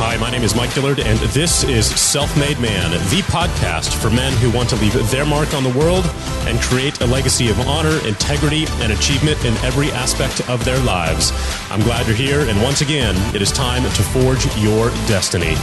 Hi, my name is Mike Dillard, and this is Self-Made Man, the podcast for men who want to leave their mark on the world and create a legacy of honor, integrity, and achievement in every aspect of their lives. I'm glad you're here, and once again, it is time to forge your destiny.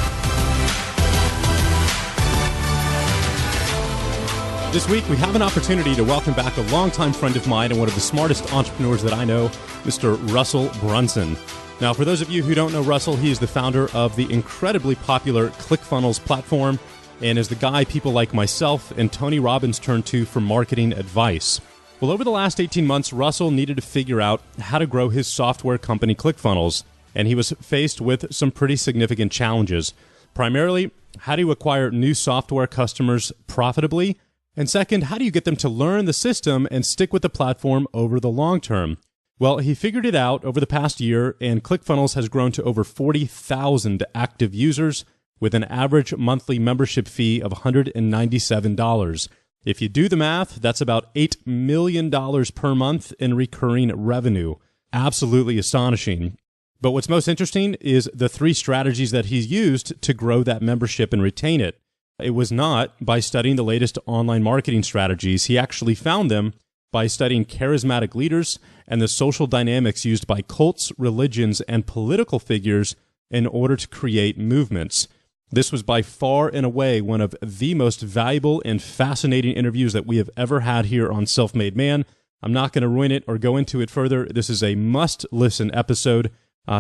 This week, we have an opportunity to welcome back a longtime friend of mine and one of the smartest entrepreneurs that I know, Mr. Russel Brunson. Now, for those of you who don't know Russel, he is the founder of the incredibly popular ClickFunnels platform and is the guy people like myself and Tony Robbins turn to for marketing advice. Well, over the last 18 months, Russel needed to figure out how to grow his software company, ClickFunnels, and he was faced with some pretty significant challenges. Primarily, how do you acquire new software customers profitably? And second, how do you get them to learn the system and stick with the platform over the long term? Well, he figured it out over the past year, and ClickFunnels has grown to over 40,000 active users with an average monthly membership fee of $197. If you do the math, that's about $8 million per month in recurring revenue. Absolutely astonishing. But what's most interesting is the three strategies that he's used to grow that membership and retain it. It was not by studying the latest online marketing strategies. He actually found them by studying charismatic leaders and the social dynamics used by cults, religions, and political figures in order to create movements. This was by far and away one of the most valuable and fascinating interviews that we have ever had here on Self-Made Man. I'm not going to ruin it or go into it further. This is a must-listen episode.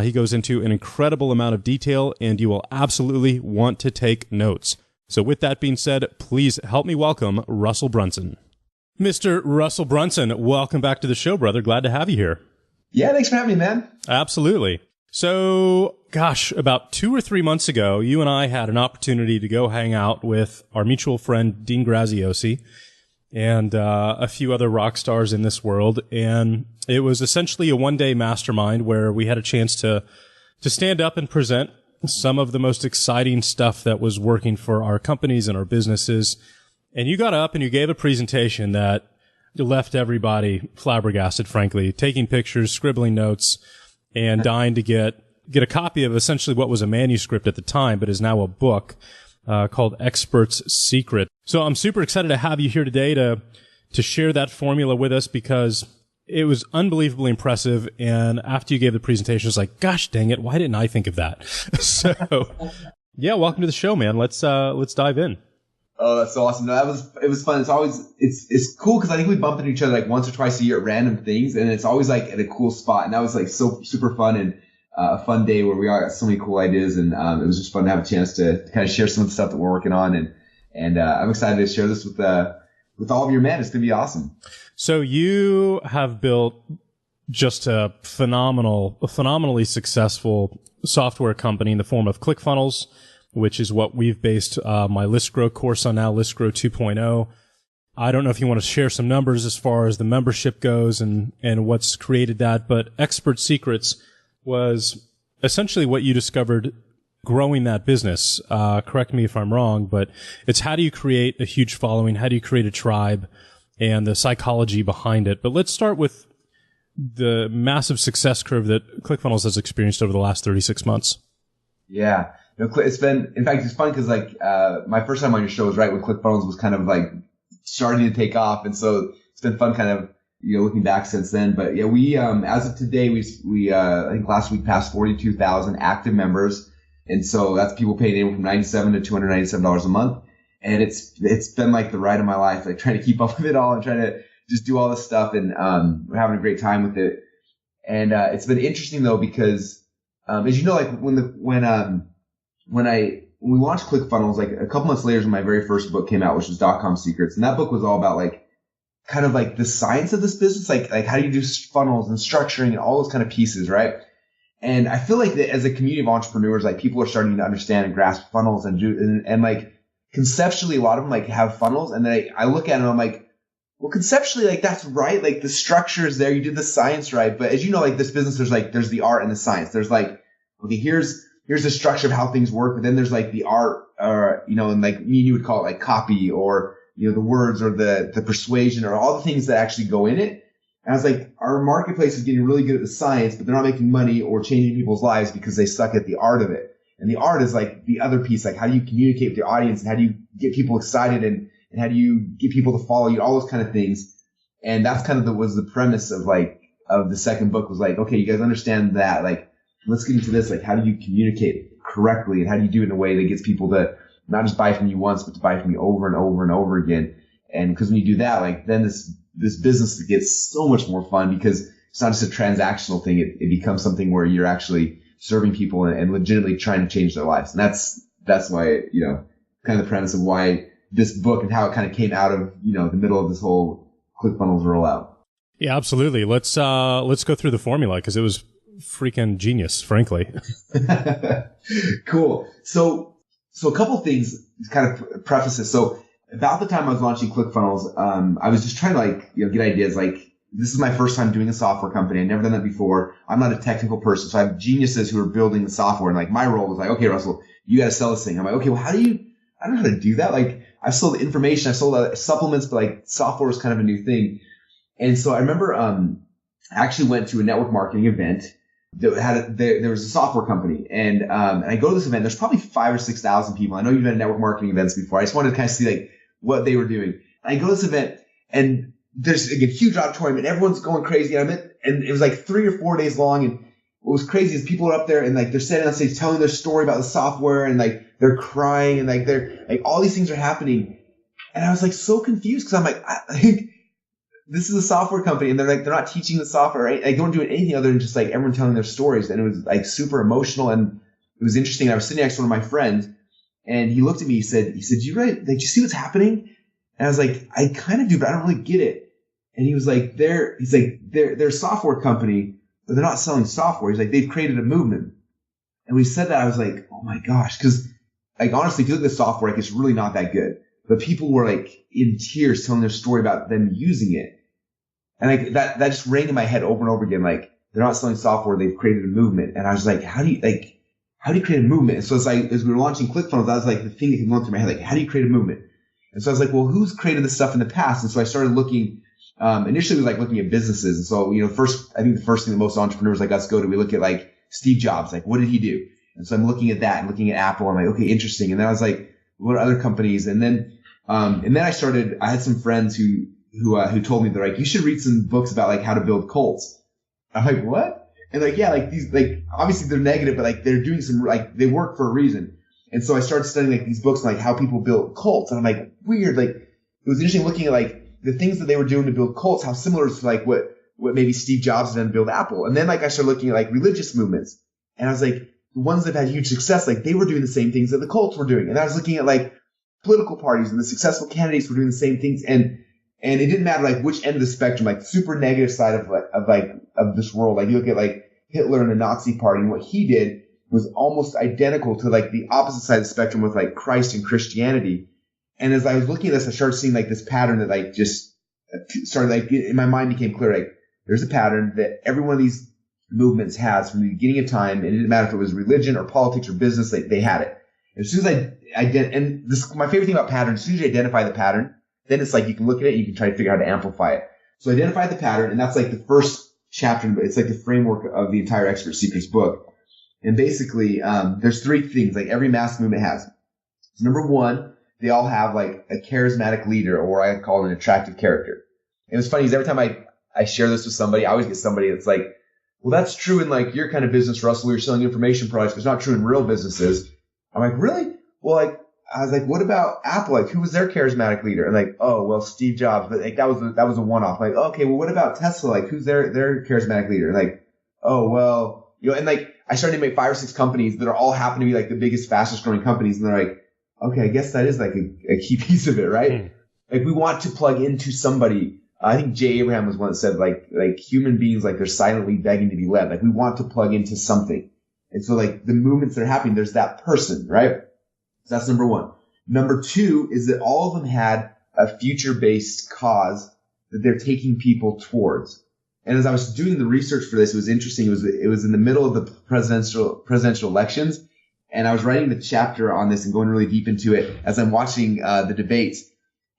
He goes into an incredible amount of detail, and you will absolutely want to take notes. So with that being said, please help me welcome Russel Brunson. Mr. Russel Brunson, welcome back to the show, brother. Glad to have you here. Yeah, thanks for having me, man. Absolutely. So, about 2 or 3 months ago, you and I had an opportunity to go hang out with our mutual friend, Dean Graziosi, and a few other rock stars in this world. And it was essentially a one-day mastermind where we had a chance to stand up and present some of the most exciting stuff that was working for our companies and our businesses. And you got up and you gave a presentation that left everybody flabbergasted, frankly, taking pictures, scribbling notes, and dying to get a copy of essentially what was a manuscript at the time, but is now a book called Expert's Secret. So I'm super excited to have you here today to share that formula with us because it was unbelievably impressive. And after you gave the presentation, I was like, gosh, dang it, why didn't I think of that? So, yeah, welcome to the show, man. Let's dive in. Oh, that's so awesome. No, it was fun. It's cool because I think we bump into each other like once or twice a year at random things, and it's always like at a cool spot. And that was like so super fun and a fun day where we all got so many cool ideas, and it was just fun to have a chance to kind of share some of the stuff that we're working on. And I'm excited to share this with all of your men. It's gonna be awesome. So you have built just a phenomenally successful software company in the form of ClickFunnels, which is what we've based my List Grow course on now, List Grow 2.0. I don't know if you want to share some numbers as far as the membership goes and what's created that, but Expert Secrets was essentially what you discovered growing that business. Correct me if I'm wrong, but it's how do you create a huge following? How do you create a tribe and the psychology behind it? But let's start with the massive success curve that ClickFunnels has experienced over the last 36 months. Yeah. It's fun because like my first time on your show was right when ClickFunnels was kind of like starting to take off, and so it's been fun kind of looking back since then. But yeah, we as of today we I think last week passed 42,000 active members, and so that's people paying anywhere from $97 to $297 a month, and it's been like the ride of my life, like trying to keep up with it all and trying to just do all this stuff, and we're having a great time with it. And it's been interesting though because as you know, like when we launched ClickFunnels, like a couple months later, when my very first book came out, which was .com Secrets, and that book was all about like kind of like the science of this business, like how do you do funnels and structuring and all those kind of pieces, right? And I feel like that as a community of entrepreneurs, like people are starting to understand and grasp funnels and like conceptually, a lot of them like have funnels, and then I look at it and I'm like, well, conceptually, like that's right, like the structure is there, you did the science right, but as you know, like this business, there's the art and the science. There's like, okay, here's the structure of how things work, but then there's like the art, and like me and you would call it like copy or, the words or the persuasion or all the things that actually go in it. And I was like, our marketplace is getting really good at the science, but they're not making money or changing people's lives because they suck at the art of it. And the art is like the other piece. Like, how do you communicate with your audience, and how do you get people excited, and how do you get people to follow you, all those kind of things. And that's kind of was the premise of the second book, was like, okay, you guys understand that, like, let's get into this. Like, how do you communicate correctly, and how do you do it in a way that gets people to not just buy from you once, but to buy from you over and over and over again. And because when you do that, like, then this business gets so much more fun, because it's not just a transactional thing. It becomes something where you're actually serving people and legitimately trying to change their lives. And that's why, kind of the premise of why this book and how it kind of came out of, the middle of this whole ClickFunnels rollout. Yeah, absolutely. Let's go through the formula, because it was freaking genius, frankly. Cool. So a couple things to kind of preface this. So about the time I was launching ClickFunnels, I was just trying to get ideas. Like, this is my first time doing a software company. I've never done that before. I'm not a technical person. So I have geniuses who are building the software. And like, my role was like, okay, Russell, you got to sell this thing. I'm like, okay, well, I don't know how to do that. Like, I sold information, I sold supplements, but like software was kind of a new thing. And so I remember, I actually went to a network marketing event that had there was a software company. And I go to this event. There's probably 5,000 or 6,000 people. I know you've been at network marketing events before. I just wanted to kind of see like what they were doing. And I go to this event, and there's like a huge auditorium, and everyone's going crazy. And it was like 3 or 4 days long. And what was crazy is people are up there, and like they're standing on stage telling their story about the software, and like they're crying, and like they're like, all these things are happening. And I was like so confused, because I'm like, this is a software company, and they're not teaching the software, right? Like, they weren't doing anything other than just like everyone telling their stories. And it was like super emotional, and it was interesting. I was sitting next to one of my friends, and he looked at me, he said, do you see what's happening? And I was like, I kind of do, but I don't really get it. And he was like, they're a software company, but they're not selling software. He's like, they've created a movement. And when he said that, I was like, oh my gosh. Cause like, honestly, if you look at the software, like, it's really not that good, but people were like in tears telling their story about them using it. And like that just rang in my head over and over again. Like, they're not selling software. They've created a movement. And I was like, how do you create a movement? And so it's like, as we were launching ClickFunnels, that was like the thing that came going through my head. Like, how do you create a movement? And so I was like, well, who's created this stuff in the past? And so I started looking, initially it was like looking at businesses. And so, I think the first thing that most entrepreneurs like us go to, we look at like Steve Jobs, like, what did he do? And so I'm looking at that and looking at Apple. I'm like, okay, interesting. And then I was like, what are other companies? And then I had some friends who told me, they're like, you should read some books about like how to build cults. I'm like, what? And like, yeah, like these, like, obviously they're negative, but like they're doing some, like, they work for a reason. And so I started studying like these books on like how people build cults. And I'm like, weird. Like, it was interesting looking at like the things that they were doing to build cults, how similar to like what maybe Steve Jobs had done to build Apple. And then like I started looking at like religious movements, and I was like, the ones that had huge success, like they were doing the same things that the cults were doing. And I was looking at like political parties, and the successful candidates were doing the same things. And it didn't matter like which end of the spectrum, like super negative side of this world. Like, you look at like Hitler and the Nazi party, and what he did was almost identical to like the opposite side of the spectrum with like Christ and Christianity. And as I was looking at this, I started seeing like this pattern that like just started, like, in my mind became clear. Like, there's a pattern that every one of these movements has from the beginning of time. And it didn't matter if it was religion or politics or business, they had it. And as soon as and this, my favorite thing about patterns, as soon as you identify the pattern, then it's like you can look at it and you can try to figure out how to amplify it. So identify the pattern, and that's like the first chapter, but it's like the framework of the entire Expert Secrets book. And basically, there's 3 things like every mass movement has. So number 1, they all have like a charismatic leader, or I call it an attractive character. And it's funny because every time I share this with somebody, I always get somebody that's like, well, that's true in like your kind of business, Russell. You're selling information products, but it's not true in real businesses. I'm like, really? Well, like, I was like, what about Apple? Like, who was their charismatic leader? And like, oh, well, Steve Jobs. But like, that was a one-off. Like, okay, well, what about Tesla? Like, who's their charismatic leader? And like, oh, well, and like, I started to make 5 or 6 companies that are all happen to be like the biggest, fastest growing companies. And they're like, okay, I guess that is like a key piece of it, right? Like, we want to plug into somebody. I think Jay Abraham was one that said like human beings, like, they're silently begging to be led. Like, we want to plug into something. And so like the movements that are happening, there's that person, right? So that's number 1. Number 2 is that all of them had a future-based cause that they're taking people towards. And as I was doing the research for this, it was interesting. It was in the middle of the presidential elections, and I was writing the chapter on this and going really deep into it as I'm watching the debates.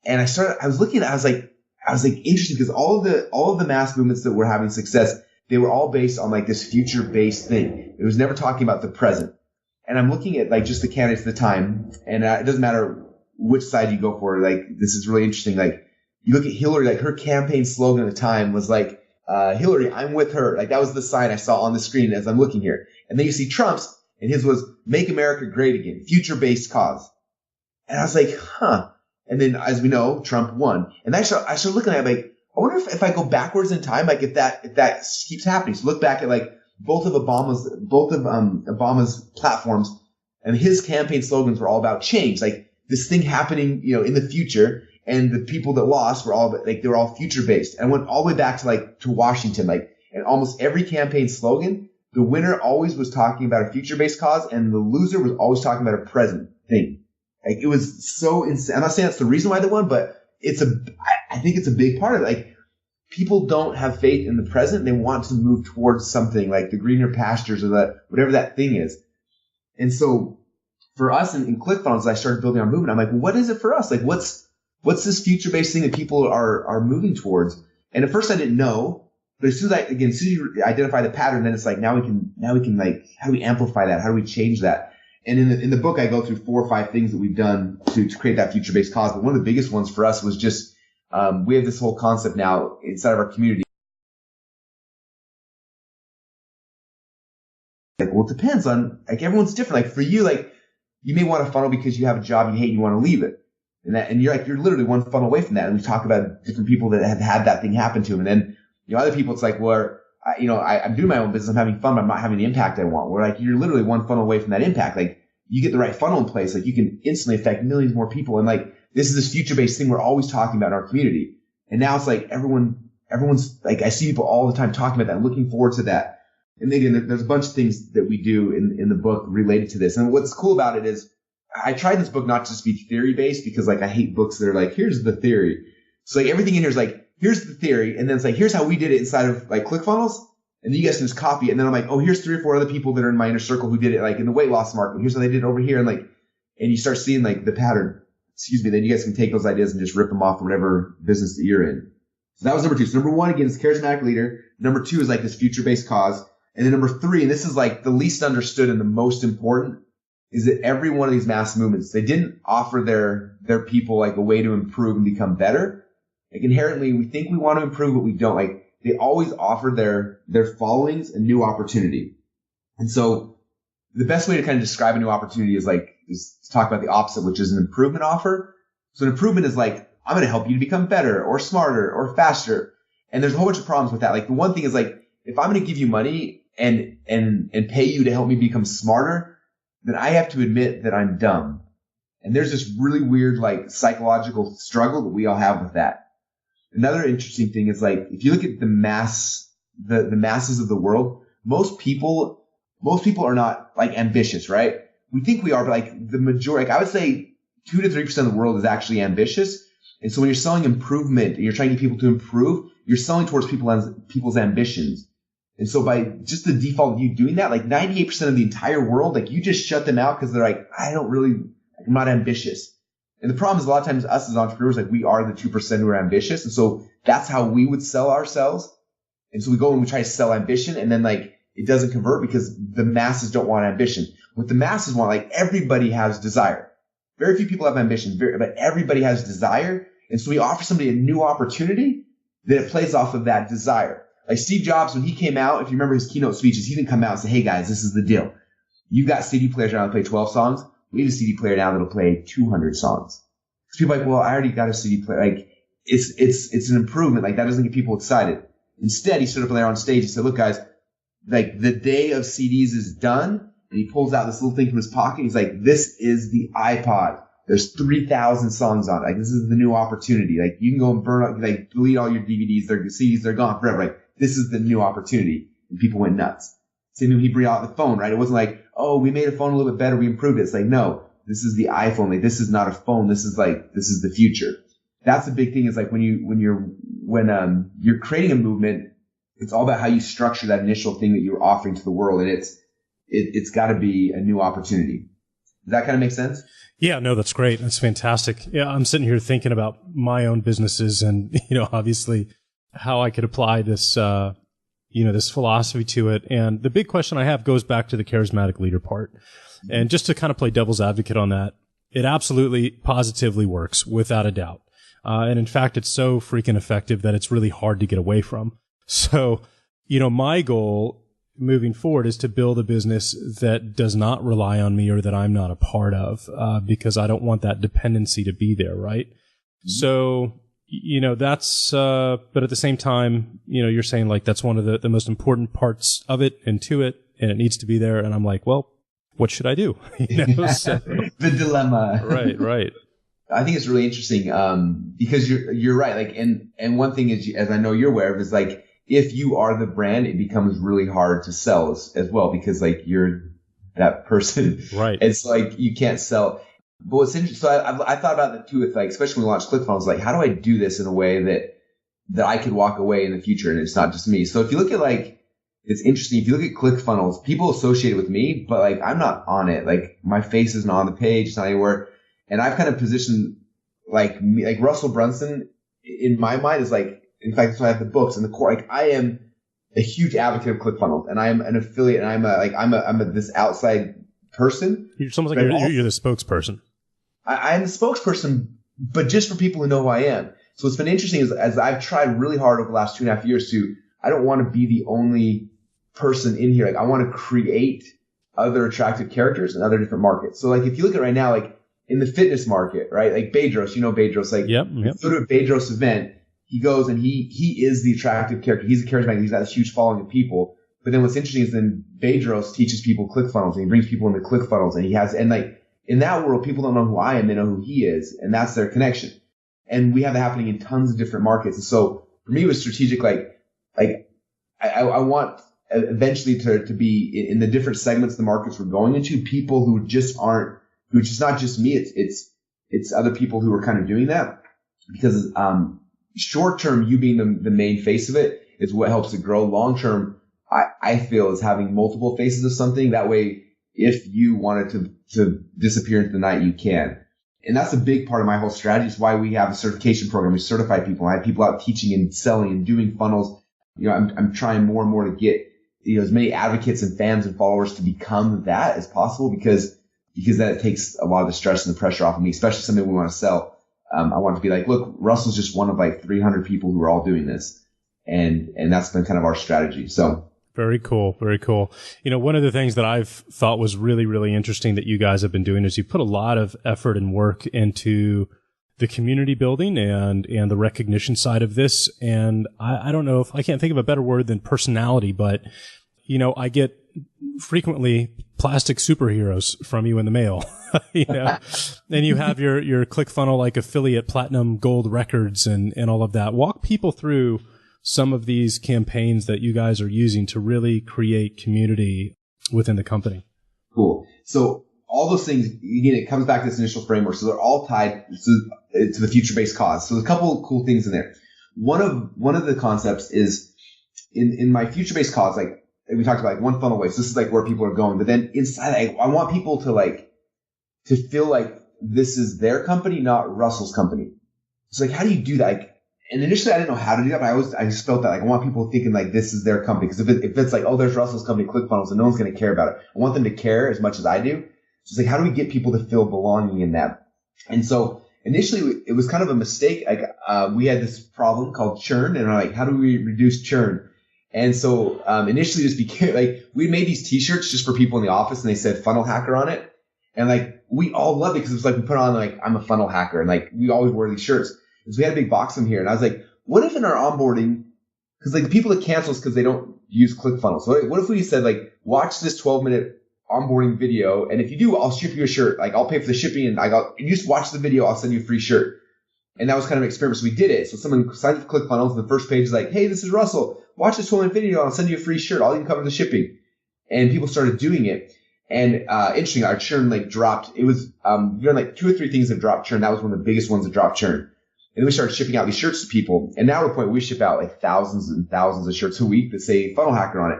And I was looking at it, I was like interested, because all of the mass movements that were having success, they were all based on like this future-based thing. It was never talking about the present. and I'm looking at like just the candidates at the time, and it doesn't matter which side you go for. Like, this is really interesting. Like, you look at Hillary, like her campaign slogan at the time was like, Hillary, I'm with her. Like, that was the sign I saw on the screen as I'm looking here. And then you see Trump's, and his was Make America Great Again, future-based cause. And I was like, huh. And then, as we know, Trump won. And I started looking at it, like, I wonder if I go backwards in time, like if that keeps happening. So look back at like both of Obama's platforms, and his campaign slogans were all about change, like this thing happening, in the future. And the people that lost were all like, they were all future based. And I went all the way back to Washington, like, and almost every campaign slogan, the winner always was talking about a future based cause, and the loser was always talking about a present thing. Like, it was so insane. I'm not saying that's the reason why they won, but I think it's a big part of it. Like, people don't have faith in the present. They want to move towards something like the greener pastures or whatever that thing is. And so for us in ClickFunnels, I started building our movement. I'm like, well, what is it for us? Like, what's this future-based thing that people are moving towards? And at first I didn't know, but as soon as you identify the pattern, then it's like, now we can like, how do we amplify that? How do we change that? And in the book, I go through 4 or 5 things that we've done to create that future-based cause. But one of the biggest ones for us was just, we have this whole concept now inside of our community. Like, well, it depends on, like, everyone's different. Like, for you, like, you may want to funnel because you have a job you hate and you want to leave it. And you're literally one funnel away from that. And we talk about different people that have had that thing happen to them. And then, other people, it's like, well, I'm doing my own business. I'm having fun, but I'm not having the impact I want. We're like, you're literally one funnel away from that impact. Like, you get the right funnel in place, like, you can instantly affect millions more people. And like, this is this future-based thing we're always talking about in our community. And now it's like everyone's like, I see people all the time talking about that, looking forward to that. And again, there's a bunch of things that we do in the book related to this. And what's cool about it is I tried this book not to just be theory-based, because like, I hate books that are like, here's the theory. So like, everything in here is like, here's the theory. And then it's like, here's how we did it inside of like ClickFunnels. And then you guys can just copy it. And then I'm like, oh, here's 3 or 4 other people that are in my inner circle who did it like in the weight loss market. Here's how they did it over here. And you start seeing like the pattern. Then you guys can take those ideas and just rip them off whatever business that you're in. So that was number 2. So number 1, again, is charismatic leader. Number 2 is like this future-based cause. And then number 3, and this is like the least understood and the most important, is that every one of these mass movements, they didn't offer their people like a way to improve and become better. Like, inherently, we think we want to improve, but we don't. Like, they always offered their followings a new opportunity. And so the best way to kind of describe a new opportunity is to talk about the opposite, which is an improvement offer. So an improvement is like, I'm going to help you to become better or smarter or faster. And there's a whole bunch of problems with that. Like, the one thing is like, if I'm going to give you money and pay you to help me become smarter, then I have to admit that I'm dumb. And there's this really weird like psychological struggle that we all have with that. Another interesting thing is like, if you look at the masses of the world, most people are not like ambitious, right? We think we are, but like the majority, like I would say 2 to 3% of the world is actually ambitious. And so when you're selling improvement and you're trying to get people to improve, you're selling towards people's ambitions. And so by just the default of you doing that, like 98% of the entire world, like you just shut them out because they're like, I'm not ambitious. And the problem is a lot of times us as entrepreneurs, like we are the 2% who are ambitious. And so that's how we would sell ourselves. And so we go and we try to sell ambition, and then like it doesn't convert because the masses don't want ambition. What the masses want, like everybody has desire. Very few people have ambition, but everybody has desire. And so we offer somebody a new opportunity that it plays off of that desire. Like Steve Jobs, when he came out, if you remember his keynote speeches, he didn't come out and say, hey guys, this is the deal. You've got CD players now that play 12 songs. We have a CD player now that'll play 200 songs. Because people are like, well, I already got a CD player. Like, it's an improvement. Like, that doesn't get people excited. Instead, he stood up there on stage and said, look, guys, like, the day of CDs is done. And he pulls out this little thing from his pocket. He's like, this is the iPod. There's 3,000 songs on it. Like, this is the new opportunity. Like, you can go and burn up, like, delete all your DVDs, their CDs, they're gone forever. Like, this is the new opportunity. And people went nuts. Same when he brought out the phone, right? It wasn't like, oh, we made a phone a little bit better, we improved it. It's like, no, this is the iPhone. Like, this is not a phone. This is the future. That's the big thing, is like when you're creating a movement, it's all about how you structure that initial thing that you're offering to the world. And it's got to be a new opportunity. Does that kind of make sense? Yeah, no, that's great. That's fantastic. Yeah, I'm sitting here thinking about my own businesses and, obviously how I could apply this this philosophy to it. And the big question I have goes back to the charismatic leader part. And just to kind of play devil's advocate on that, it absolutely positively works without a doubt. And in fact, it's so freaking effective that it's really hard to get away from. So, my goal moving forward is to build a business that does not rely on me or that I'm not a part of, because I don't want that dependency to be there, right? Mm-hmm. So, that's, but at the same time, you're saying like that's one of the most important parts of it and to it, and it needs to be there. And I'm like, well, what should I do? So, the dilemma. Right. I think it's really interesting, because you're right. Like, and one thing is, as I know you're aware of, is like, if you are the brand, it becomes really hard to sell as well, because like you're that person. Right. It's like you can't sell. But what's interesting, so I thought about that too with like, especially when we launched ClickFunnels, like how do I do this in a way that I could walk away in the future and it's not just me? So if you look at like, it's interesting. If you look at ClickFunnels, people associate it with me, but like I'm not on it. Like my face isn't on the page, it's not anywhere. And I've kind of positioned like me, like Russell Brunson in my mind is like, in fact, that's why I have the books and the core. Like I am a huge advocate of ClickFunnels, and I am an affiliate, and I'm this outside person. It's almost like you're the spokesperson. I'm the spokesperson, but just for people who know who I am. So what's been interesting is as I've tried really hard over the last 2.5 years I don't want to be the only person in here. Like I want to create other attractive characters in other different markets. So like if you look at right now, like in the fitness market, right? Like Bedros, Bedros, like yep. Go to a Bedros event. He goes and he is the attractive character. He's a charismatic. He's got this huge following of people. But then what's interesting is then Bedros teaches people ClickFunnels, and he brings people into ClickFunnels, and like in that world, people don't know who I am. They know who he is, and that's their connection. And we have that happening in tons of different markets. And so for me, it was strategic. I want eventually to be in the different segments of the markets we're going into, people who just not just me. It's other people who are kind of doing that, because short term, you being the main face of it is what helps it grow. Long term, I feel is having multiple faces of something. That way, if you wanted to disappear into the night, you can. And that's a big part of my whole strategy. Is why we have a certification program. We certify people. I have people out teaching and selling and doing funnels. I'm trying more and more to get as many advocates and fans and followers to become that as possible, because that takes a lot of the stress and the pressure off of me, especially something we want to sell. I want to be like, look, Russell's just one of like 300 people who are all doing this. And that's been kind of our strategy. So. Very cool. Very cool. One of the things that I've thought was really, really interesting that you guys have been doing is you put a lot of effort and work into the community building and the recognition side of this. And I don't know if I can't think of a better word than personality, but I get frequently plastic superheroes from you in the mail, and you have your ClickFunnels like affiliate platinum gold records and all of that. Walk people through some of these campaigns that you guys are using to really create community within the company. Cool. So all those things, again, it comes back to this initial framework. So they're all tied to the future-based cause. So there's a couple of cool things in there. One of the concepts is in my future-based cause, like we talked about, like one funnel away. So this is like where people are going. But then inside, I want people to feel like this is their company, not Russell's company. So like, how do you do that? Like, and initially I didn't know how to do that, but I just felt that like I want people thinking like this is their company. Because if it's like, oh, there's Russell's company, ClickFunnels, and no one's going to care about it. I want them to care as much as I do. So it's like, how do we get people to feel belonging in that? And so initially it was kind of a mistake. Like, we had this problem called churn, and we're like, how do we reduce churn? And so, initially just became like, we made these t-shirts just for people in the office, and they said funnel hacker on it. And like, we all loved it because it was like, we put on like, I'm a funnel hacker, and like, we always wore these shirts. And so we had a big box of them here. And I was like, what if in our onboarding, because like the people that cancel is because they don't use ClickFunnels. So what if we said like, watch this 12-minute onboarding video, and if you do, I'll ship you a shirt. Like, I'll pay for the shipping, and you just watch the video, I'll send you a free shirt. And that was kind of an experiment. So we did it. So someone signed up for ClickFunnels, and the first page is like, hey, this is Russell. Watch this 12-minute video, I'll send you a free shirt. I'll even cover the shipping. And people started doing it. And interesting, our churn like dropped. It was we had like 2 or 3 things that dropped churn. That was one of the biggest ones that dropped churn. And then we started shipping out these shirts to people. And now we're at a point where we ship out like thousands and thousands of shirts a week that say funnel hacker on it.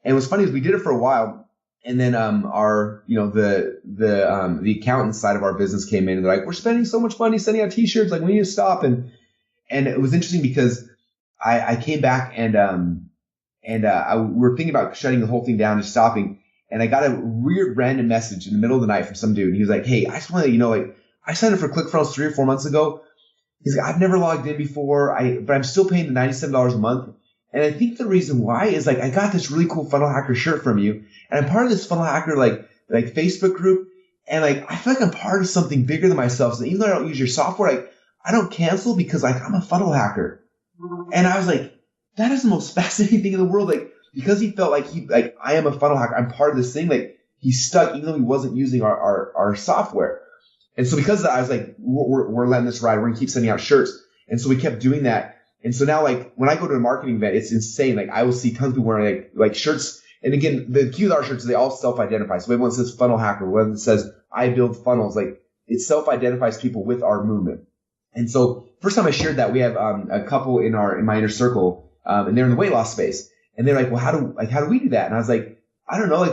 And what's funny is we did it for a while. And then our the accountant side of our business came in, and they're like, we're spending so much money sending out t-shirts, like we need to stop. And it was interesting because I came back and And we were thinking about shutting the whole thing down, just stopping. And I got a weird random message in the middle of the night from some dude. And he was like, hey, I just want to let you know, like, I signed up for ClickFunnels 3 or 4 months ago. He's like, I've never logged in before, but I'm still paying the $97 a month. And I think the reason why is like, I got this really cool Funnel Hacker shirt from you. And I'm part of this Funnel Hacker, like Facebook group. And like, I feel like I'm part of something bigger than myself. So even though I don't use your software, like, I don't cancel because like, I'm a funnel hacker. And I was like, that is the most fascinating thing in the world. Like, because he felt like I am a funnel hacker. I'm part of this thing. Like, he stuck even though he wasn't using our software. And so because of that, I was like, we're letting this ride. We're going to keep sending out shirts. And so we kept doing that. And so now, like, when I go to a marketing event, it's insane. Like, I will see tons of people wearing like shirts. And again, the QR shirts, they all self-identify. So we have one that says funnel hacker, one that says I build funnels. Like, it self-identifies people with our movement. And so first time I shared that, we have a couple in my inner circle, and they're in the weight loss space. And they're like, well, how do we do that? And I was like, I don't know,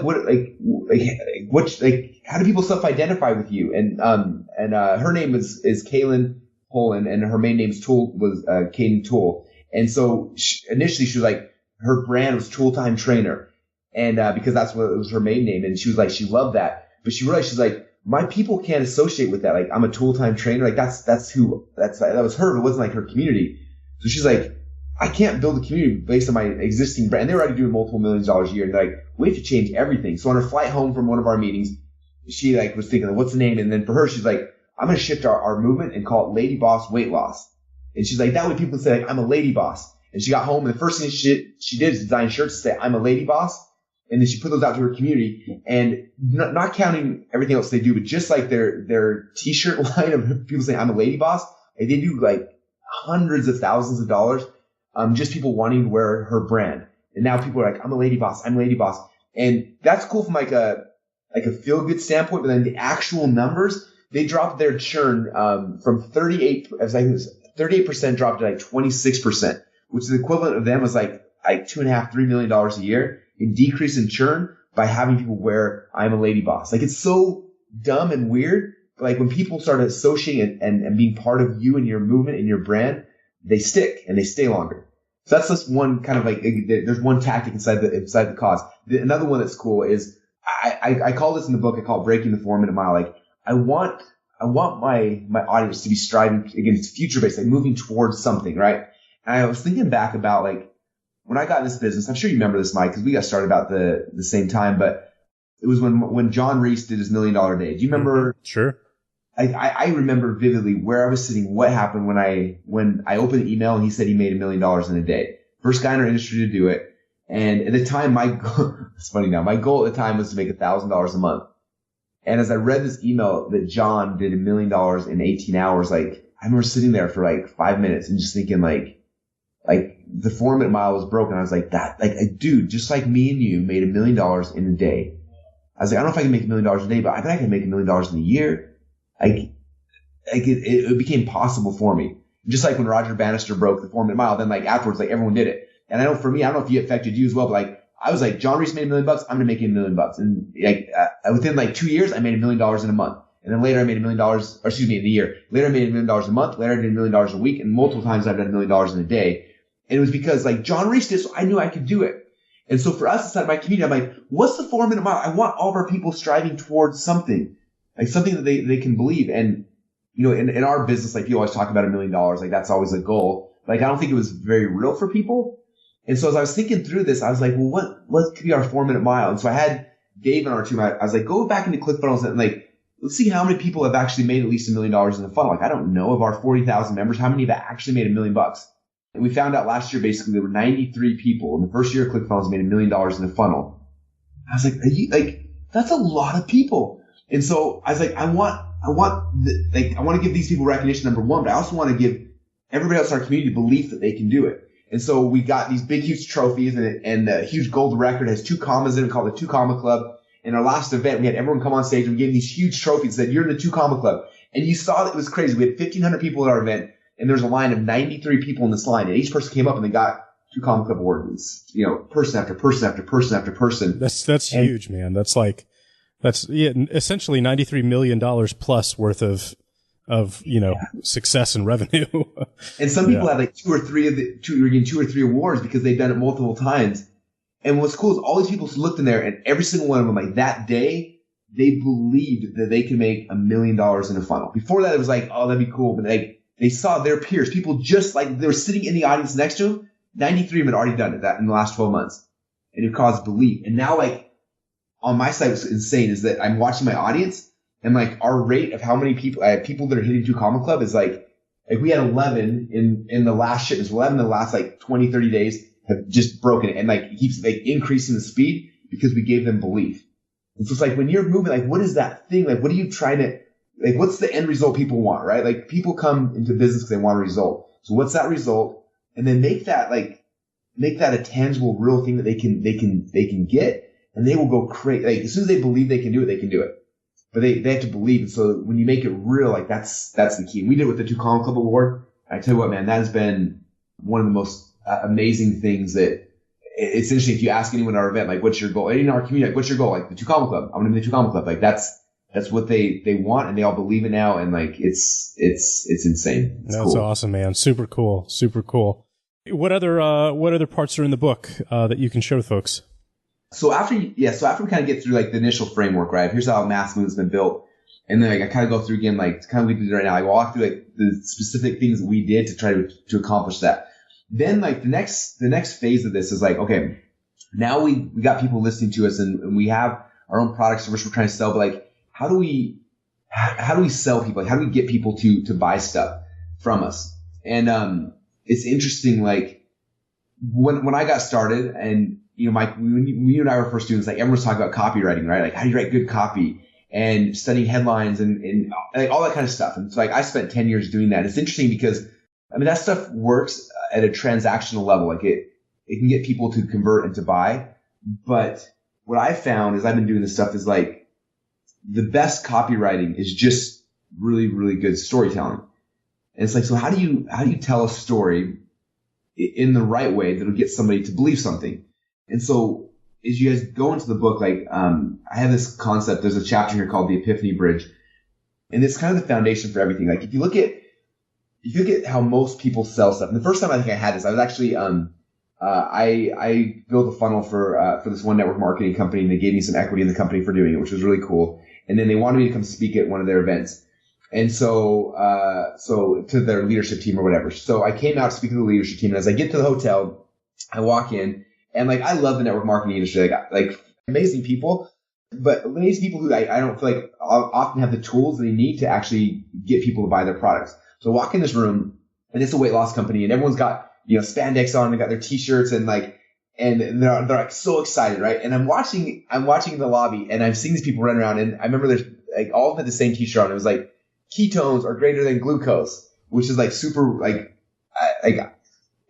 how do people self-identify with you? And her name is Kaylin Poland, and her main name was Kaden Tool. And so initially she was like, her brand was Tool Time Trainer. And, because that's what it was her main name. And she was like, she loved that. But she realized, she's like, my people can't associate with that. Like, I'm a Tool Time Trainer. Like, that was her. It wasn't like her community. So she's like, I can't build a community based on my existing brand. And they were already doing multiple millions of dollars a year. And they're like, we have to change everything. So on her flight home from one of our meetings, she like was thinking, what's the name? And then for her, she's like, I'm going to shift our movement and call it Lady Boss Weight Loss. And she's like, that way people say, like, I'm a lady boss. And she got home, and the first thing she did is design shirts to say, I'm a lady boss. And then she put those out to her community, and not counting everything else they do, but just like their t-shirt line of people saying, I'm a lady boss. And they do like hundreds of thousands of dollars. Just people wanting to wear her brand. And now people are like, I'm a lady boss. I'm a lady boss. And that's cool from like a feel good standpoint. But then the actual numbers, they dropped their churn, from 38% dropped to like 26%, which is the equivalent of them was like $2.5, $3 million a year in decrease in churn by having people wear I'm a lady boss. Like, it's so dumb and weird. But like, when people start associating and being part of you and your movement and your brand, they stick and they stay longer. So that's just one kind of like, there's one tactic inside the cause. Another one that's cool is I call this in the book, I call it breaking the 4 minute mile. Like, I want my audience to be striving against future based, like moving towards something, right? And I was thinking back about like, when I got in this business, I'm sure you remember this, Mike, because we got started about the same time, but it was when John Reese did his $1 Million Day. Do you remember? Sure. I remember vividly where I was sitting, what happened when I opened the email and he said he made $1 million in a day. First guy in our industry to do it. And at the time, it's funny now, my goal at the time was to make $1,000 a month. And as I read this email that John did $1 million in 18 hours, like, I remember sitting there for like 5 minutes and just thinking like the 4 minute mile was broken. I was like, a dude just like me and you made $1 million in a day. I was like, I don't know if I can make $1 million a day, but I bet I can make $1 million in a year. It became possible for me. Just like when Roger Bannister broke the 4 minute mile, then like afterwards, like everyone did it. And I know for me, I don't know if it affected you as well, but like, I was like, John Reese made $1 million. I'm going to make $1 million. And like, within like 2 years, I made $1 million in a month. And then later I made $1 million, in a year. Later I made $1 million a month. Later I did $1 million a week. And multiple times I've done $1 million in a day. And it was because like John Reese did, so I knew I could do it. And so for us inside my community, I'm like, what's the 4 minute mile? I want all of our people striving towards something, like something that they can believe. And, you know, in our business, like you always talk about $1 million, like that's always a goal. Like I don't think it was very real for people. And so as I was thinking through this, I was like, well, what could be our 4 minute mile? And so I had Dave in our team. I was like, go back into ClickFunnels and like, let's see how many people have actually made at least $1 million in the funnel. Like, I don't know, of our 40,000 members, how many have actually made $1 million? And we found out last year, basically, there were 93 people in the first year of ClickFunnels made $1 million in the funnel. I was like, that's a lot of people. And so I was like, I want to give these people recognition, number one, but I also want to give everybody else in our community belief that they can do it. And so we got these big, huge trophies, and the huge gold record has 2 commas in it called the 2 Comma Club. In our last event, we had everyone come on stage and we gave these huge trophies that you're in the 2 Comma Club. And you saw that it was crazy. We had 1,500 people at our event, and there's a line of 93 people in this line, and each person came up and they got 2 Comma Club awards. You know, person after person after person after person. That's huge, man. That's essentially $93 million plus worth of success and revenue. And some people have like 2 or 3 awards because they've done it multiple times. And what's cool is all these people looked in there, and every single one of them, like that day, they believed that they could make $1 million in a funnel. Before that, it was like, oh, that'd be cool. But like they saw their peers, people just like they were sitting in the audience next to them. 93 of them had already done it that in the last 12 months. And it caused belief. And now like on my side, what's insane is that I'm watching my audience, and like our rate of how many people, people that are hitting 2 Comma Club is like we had 11 in the last shipments, 11 in the last like 20, 30 days have just broken it. And like it keeps like increasing the speed because we gave them belief. And so it's like when you're moving, like what is that thing? Like what are you trying to, like what's the end result people want, right? Like people come into business because they want a result. So what's that result? And then make that a tangible, real thing that they can get, and they will go crazy. Like as soon as they believe they can do it, they can do it. But they have to believe. And so when you make it real, like that's the key. We did it with the 2 Comma Club Award. I tell you what, man, that has been one of the most amazing things that it's interesting. If you ask anyone at our event, like, what's your goal? In our community, like, what's your goal? Like the 2 Comma Club. I'm going to be the 2 Comma Club. Like that's what they want, and they all believe it now. And like, it's insane. It's That's cool. awesome, man. Super cool. Super cool. What other parts are in the book, that you can share with folks? So after we kind of get through like the initial framework, right? Here's how mass movement's been built. And then like, I kind of go through again, like kind of what we did right now. I walk through like the specific things that we did to try to accomplish that. Then like the next phase of this is like, okay, now we got people listening to us, and we have our own products which we're trying to sell, but like, how do we sell people? Like, how do we get people to buy stuff from us? And, it's interesting, like when I got started, and you know, Mike, when you and I were first students, like everyone was talking about copywriting, right? Like how do you write good copy, and studying headlines and like all that kind of stuff. And so like I spent 10 years doing that. It's interesting because I mean, that stuff works at a transactional level. Like it can get people to convert and to buy. But what I found is I've been doing this stuff is like the best copywriting is just really, really good storytelling. And it's like, so how do you tell a story in the right way that'll get somebody to believe something? And so as you guys go into the book, like, I have this concept. There's a chapter here called the Epiphany Bridge, and it's kind of the foundation for everything. Like if you look at how most people sell stuff, and the first time I think I had this, I was actually, I built a funnel for this one network marketing company, and they gave me some equity in the company for doing it, which was really cool. And then they wanted me to come speak at one of their events. And so to their leadership team or whatever. So I came out to speak to the leadership team, and as I get to the hotel, I walk in, and like, I love the network marketing industry, like amazing people, but amazing people who I don't feel like often have the tools they need to actually get people to buy their products. So I walk in this room, and it's a weight loss company, and everyone's got, you know, spandex on, they got their t-shirts, and like, and they're like so excited, right? And I'm watching in the lobby, and I'm seeing these people run around, and I remember there's like all of them had the same t-shirt on. It was like, ketones are greater than glucose, which is like super like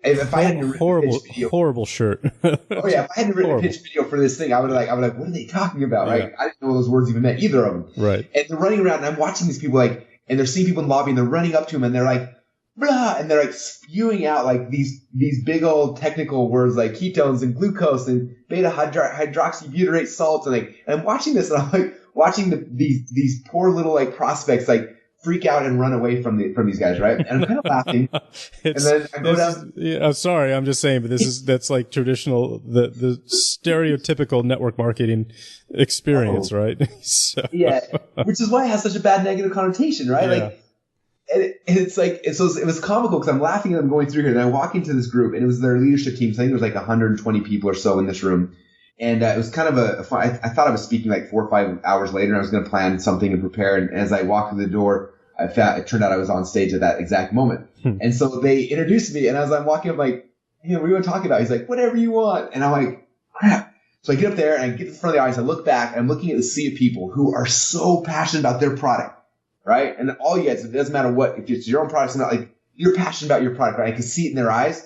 if I hadn't written a pitch video, horrible shirt. Oh yeah, if I hadn't written a pitch video for this thing, I would like, what are they talking about? Yeah. Right? I didn't know what those words even meant, either of them. Right. And they're running around, and I'm watching these people like, and they're seeing people in the lobby, and they're running up to them, and they're like, blah, and they're like spewing out like these big old technical words like ketones and glucose and beta hydroxybutyrate salts, and like, and I'm watching this, and I'm like watching these poor little like prospects like freak out and run away from these guys, right? And I'm kind of laughing. And then I go down. I'm sorry, I'm just saying, but that's like traditional, the stereotypical network marketing experience, right? So. Yeah, which is why it has such a bad negative connotation, right? Yeah. Like, and it's like, so it was comical because I'm laughing at them going through here, and I walk into this group, and it was their leadership team. So I think there was like 120 people or so in this room. And it was kind of a fun, I thought I was speaking like 4 or 5 hours later, and I was going to plan something and prepare. And as I walked through the door, it turned out I was on stage at that exact moment. And so they introduced me, and as I'm walking, I'm like, hey, what are you going to talk about? He's like, whatever you want. And I'm like, crap. So I get up there, and I get in front of the audience. I look back, and I'm looking at the sea of people who are so passionate about their product, right? And all you guys, it doesn't matter what, if it's your own product or not, like, you're passionate about your product, right? I can see it in their eyes.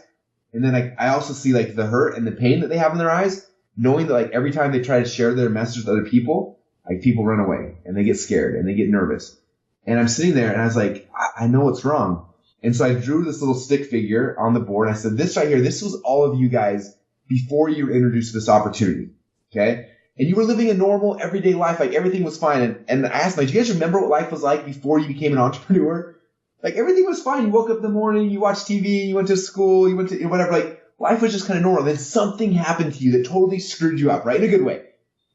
And then I also see like the hurt and the pain that they have in their eyes, knowing that like every time they try to share their message with other people, like people run away and they get scared and they get nervous. And I'm sitting there, and I was like, I know what's wrong. And so I drew this little stick figure on the board, and I said, this right here, this was all of you guys before you were introduced to this opportunity. Okay. And you were living a normal everyday life. Like everything was fine. And I asked them, do you guys remember what life was like before you became an entrepreneur? Like everything was fine. You woke up in the morning, you watched TV, you went to school, you went to whatever. Like life was just kind of normal. Then something happened to you that totally screwed you up, right? In a good way.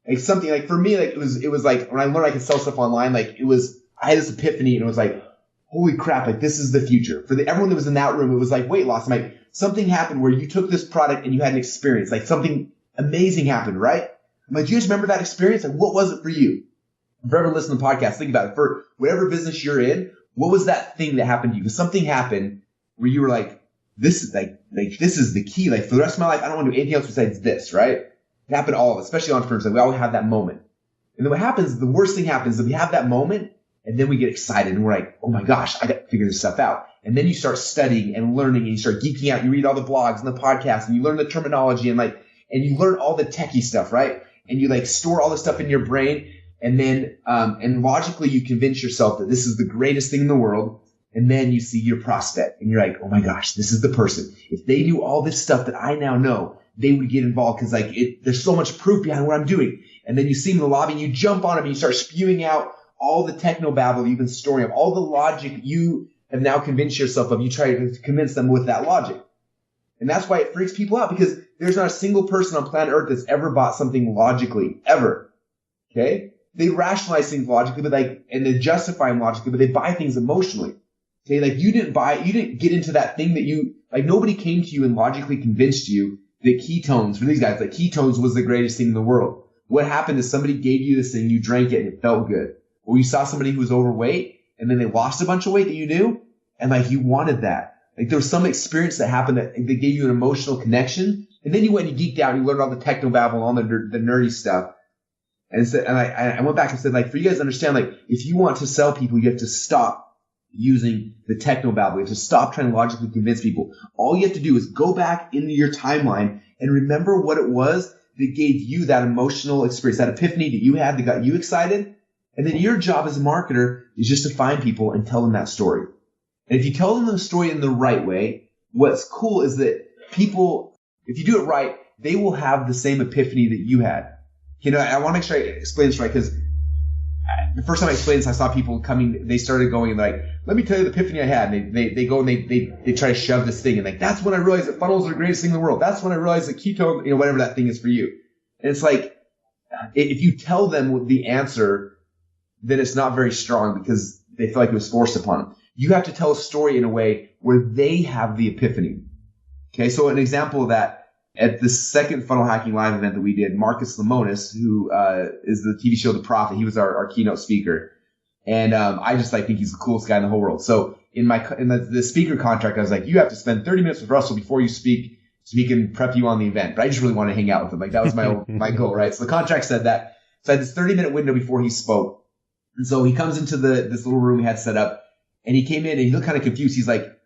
Like something like for me, like it was like when I learned I could sell stuff online, like I had this epiphany and it was like, holy crap, like this is the future. For everyone that was in that room, it was like weight loss. I'm like, something happened where you took this product and you had an experience, like something amazing happened, right? I'm like, do you just remember that experience? Like, what was it for you? If you're ever listening to the podcast, think about it. For whatever business you're in, what was that thing that happened to you? Because something happened where you were like, this is like this is the key. Like for the rest of my life, I don't want to do anything else besides this, right? It happened to all of us, especially entrepreneurs. Like we always have that moment. And then what happens, the worst thing happens is that we have that moment and then we get excited and we're like, oh my gosh, I got to figure this stuff out. And then you start studying and learning and you start geeking out. You read all the blogs and the podcasts and you learn the terminology and you learn all the techie stuff, right? And you like store all this stuff in your brain. And then, and logically you convince yourself that this is the greatest thing in the world. And then you see your prospect and you're like, oh my gosh, this is the person. If they knew all this stuff that I now know, they would get involved because like there's so much proof behind what I'm doing. And then you see them in the lobby and you jump on them and you start spewing out all the techno babble you've been storing up, all the logic you have now convinced yourself of. You try to convince them with that logic. And that's why it freaks people out because there's not a single person on planet Earth that's ever bought something logically, ever. Okay? They rationalize things logically, and they justify them logically, but they buy things emotionally. Okay? Like you didn't get into that thing that nobody came to you and logically convinced you that ketones, for these guys, like ketones was the greatest thing in the world. What happened is somebody gave you this thing, you drank it and it felt good. Or you saw somebody who was overweight and then they lost a bunch of weight that you knew and like you wanted that. Like there was some experience that happened that gave you an emotional connection. And then you went and you geeked out and you learned all the techno babble and all the nerdy stuff. And I went back and said, like, for you guys to understand, like, if you want to sell people, you have to stop using the techno babble. You have to stop trying to logically convince people. All you have to do is go back into your timeline and remember what it was that gave you that emotional experience, that epiphany that you had that got you excited. And then your job as a marketer is just to find people and tell them that story. And if you tell them the story in the right way, what's cool is that people, if you do it right, they will have the same epiphany that you had. You know, I want to make sure I explain this right because the first time I explained this, I saw people coming, they started going like, let me tell you the epiphany I had. And they go and they try to shove this thing. And like, that's when I realized that funnels are the greatest thing in the world. That's when I realized that keto, you know, whatever that thing is for you. And it's like, if you tell them the answer, then it's not very strong because they feel like it was forced upon them. You have to tell a story in a way where they have the epiphany. Okay. So an example of that, at the second Funnel Hacking Live event that we did, Marcus Lemonis, who is the TV show The Prophet, he was our keynote speaker. And I just think he's the coolest guy in the whole world. So in the speaker contract, I was like, you have to spend 30 minutes with Russell before you speak so he can prep you on the event. But I just really want to hang out with him. Like that was my goal, right? So the contract said that. So I had this 30-minute window before he spoke. And so he comes into this little room he had set up, and he came in and he looked kind of confused. He's like,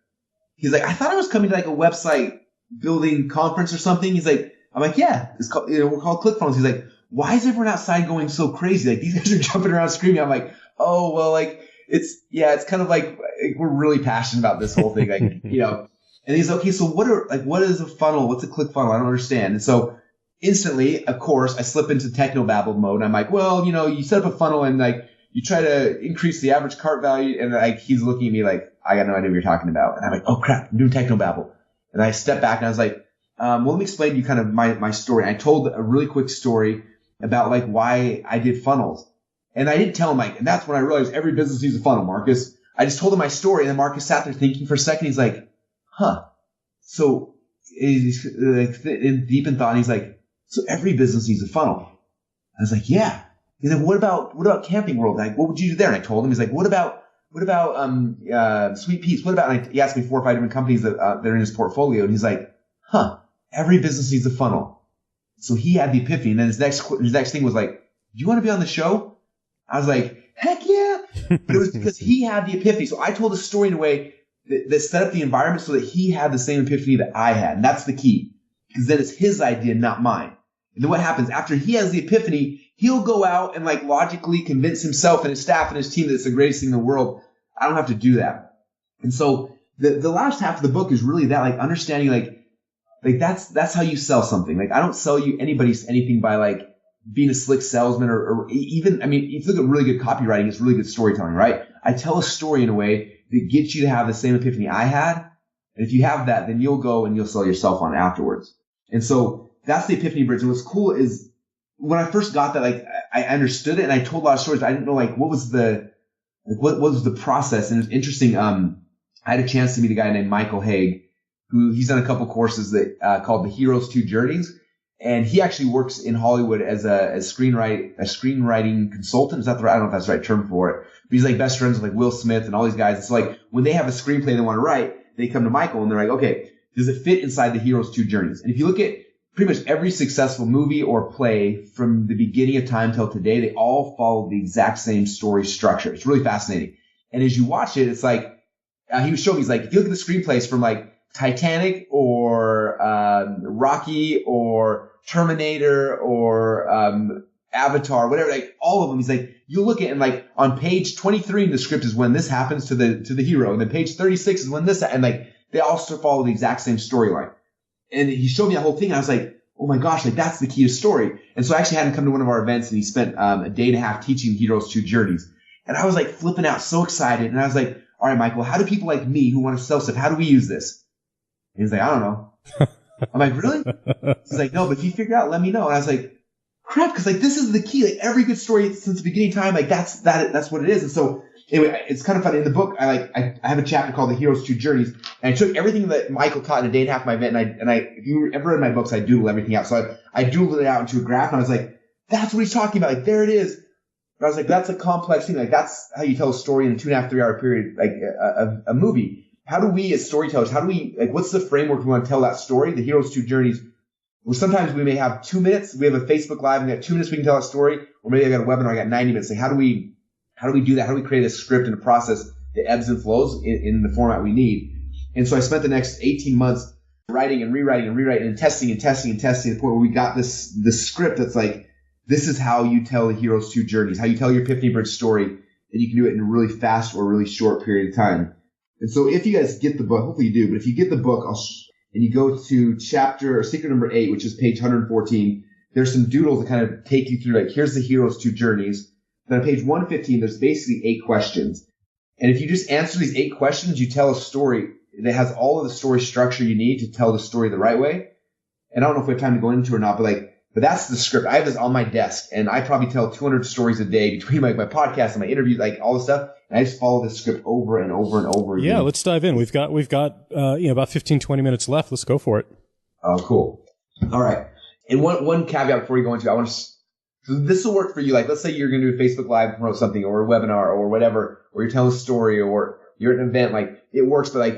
I thought I was coming to like a website building conference or something. He's like, I'm like, yeah, it's called, we're called ClickFunnels. He's like, why is everyone outside going so crazy? Like these guys are jumping around screaming. I'm like, oh, well, like it's kind of like we're really passionate about this whole thing. Like, you know, and he's okay. So what is a funnel? What's a ClickFunnel? I don't understand. And so instantly, of course, I slip into technobabble mode. And I'm like, well, you know, you set up a funnel and like you try to increase the average cart value. And like, he's looking at me like, I got no idea what you're talking about. And I'm like, oh crap, I'm doing technobabble. And I stepped back and I was like, well, let me explain to you kind of my story. I told a really quick story about like why I did funnels. And I didn't tell him like, and that's when I realized every business needs a funnel, Marcus. I just told him my story and then Marcus sat there thinking for a second. He's like, huh. So he's deep in thought and he's like, so every business needs a funnel. I was like, yeah. He's like, what about Camping World? Like, what would you do there? And I told him, he's like, what about Sweet Peas? What about, and he asked me 4 or 5 different companies that are in his portfolio. And he's like, huh, every business needs a funnel. So he had the epiphany. And then his next thing was like, do you want to be on the show? I was like, heck yeah. But it was because he had the epiphany. So I told a story in a way that set up the environment so that he had the same epiphany that I had. And that's the key. Because then it's his idea, not mine. And then what happens after he has the epiphany, he'll go out and like logically convince himself and his staff and his team that it's the greatest thing in the world. I don't have to do that. And so the last half of the book is really that, like understanding like that's how you sell something. Like I don't sell you anything by like being a slick salesman or even, I mean, if you look at really good copywriting, it's really good storytelling, right? I tell a story in a way that gets you to have the same epiphany I had. And if you have that, then you'll go and you'll sell yourself on afterwards. And so that's the Epiphany Bridge. And what's cool is when I first got that, like I understood it and I told a lot of stories, but I didn't know like what was the process. And it was interesting. I had a chance to meet a guy named Michael Haig, who he's done a couple courses that called the Hero's Two Journeys. And he actually works in Hollywood as a screenwriting consultant. Is that I don't know if that's the right term for it. But he's like best friends with like Will Smith and all these guys. It's like when they have a screenplay they want to write, they come to Michael and they're like, okay, does it fit inside the Hero's Two Journeys? And if you look at pretty much every successful movie or play from the beginning of time till today, they all follow the exact same story structure. It's really fascinating. And as you watch it, it's like, he was showing me, he's like, if you look at the screenplays from like Titanic or Rocky or Terminator or Avatar, whatever, like all of them, he's like, you look at it and like on page 23 in the script is when this happens to the hero, and then page 36 is when this, and like they all follow the exact same storyline. And he showed me that whole thing, and I was like, oh my gosh, like that's the key to story. And so I actually had him come to one of our events, and he spent a day and a half teaching Hero's Two Journeys. And I was like flipping out, so excited. And I was like, all right, Michael, how do people like me who want to sell stuff, how do we use this? And he's like, I don't know. I'm like, really? He's like, no, but if you figure it out, let me know. And I was like, crap, because like this is the key. Like every good story since the beginning of time, like that's what it is. And so anyway, it's kind of funny. In the book, I have a chapter called The Hero's Two Journeys, and I took everything that Michael taught in a day and a half of my event, and I if you ever read my books, I doodle everything out. So I doodled it out into a graph, and I was like, that's what he's talking about. Like there it is. But I was like, that's a complex thing. Like that's how you tell a story in a 2.5, 3 hour period, like a movie. How do we as storytellers, what's the framework we want to tell that story? The Hero's Two Journeys. Well, sometimes we may have 2 minutes. We have a Facebook Live and we got 2 minutes we can tell a story. Or maybe I got a webinar, I got 90 minutes. Like how do we do that? How do we create a script and a process that ebbs and flows in the format we need? And so I spent the next 18 months writing and rewriting and testing to the point where we got this script that's like, this is how you tell the Hero's Two Journeys, how you tell your Epiphany Bridge story, and you can do it in a really fast or really short period of time. And so if you guys get the book, hopefully you do, but if you get the book, and you go to secret number 8, which is page 114, there's some doodles that kind of take you through, like, here's the Hero's Two Journeys. Then on page 115, there's basically 8 questions. And if you just answer these 8 questions, you tell a story that has all of the story structure you need to tell the story the right way. And I don't know if we have time to go into it or not, but that's the script. I have this on my desk, and I probably tell 200 stories a day between my podcast and my interviews, like all the stuff. And I just follow this script over and over and over again. Yeah, let's dive in. We've got about 15, 20 minutes left. Let's go for it. Oh, cool. All right. And one caveat before you go into it, so this will work for you. Like, let's say you're going to do a Facebook Live and promote something, or a webinar, or whatever, or you're telling a story, or you're at an event. Like, it works, but like,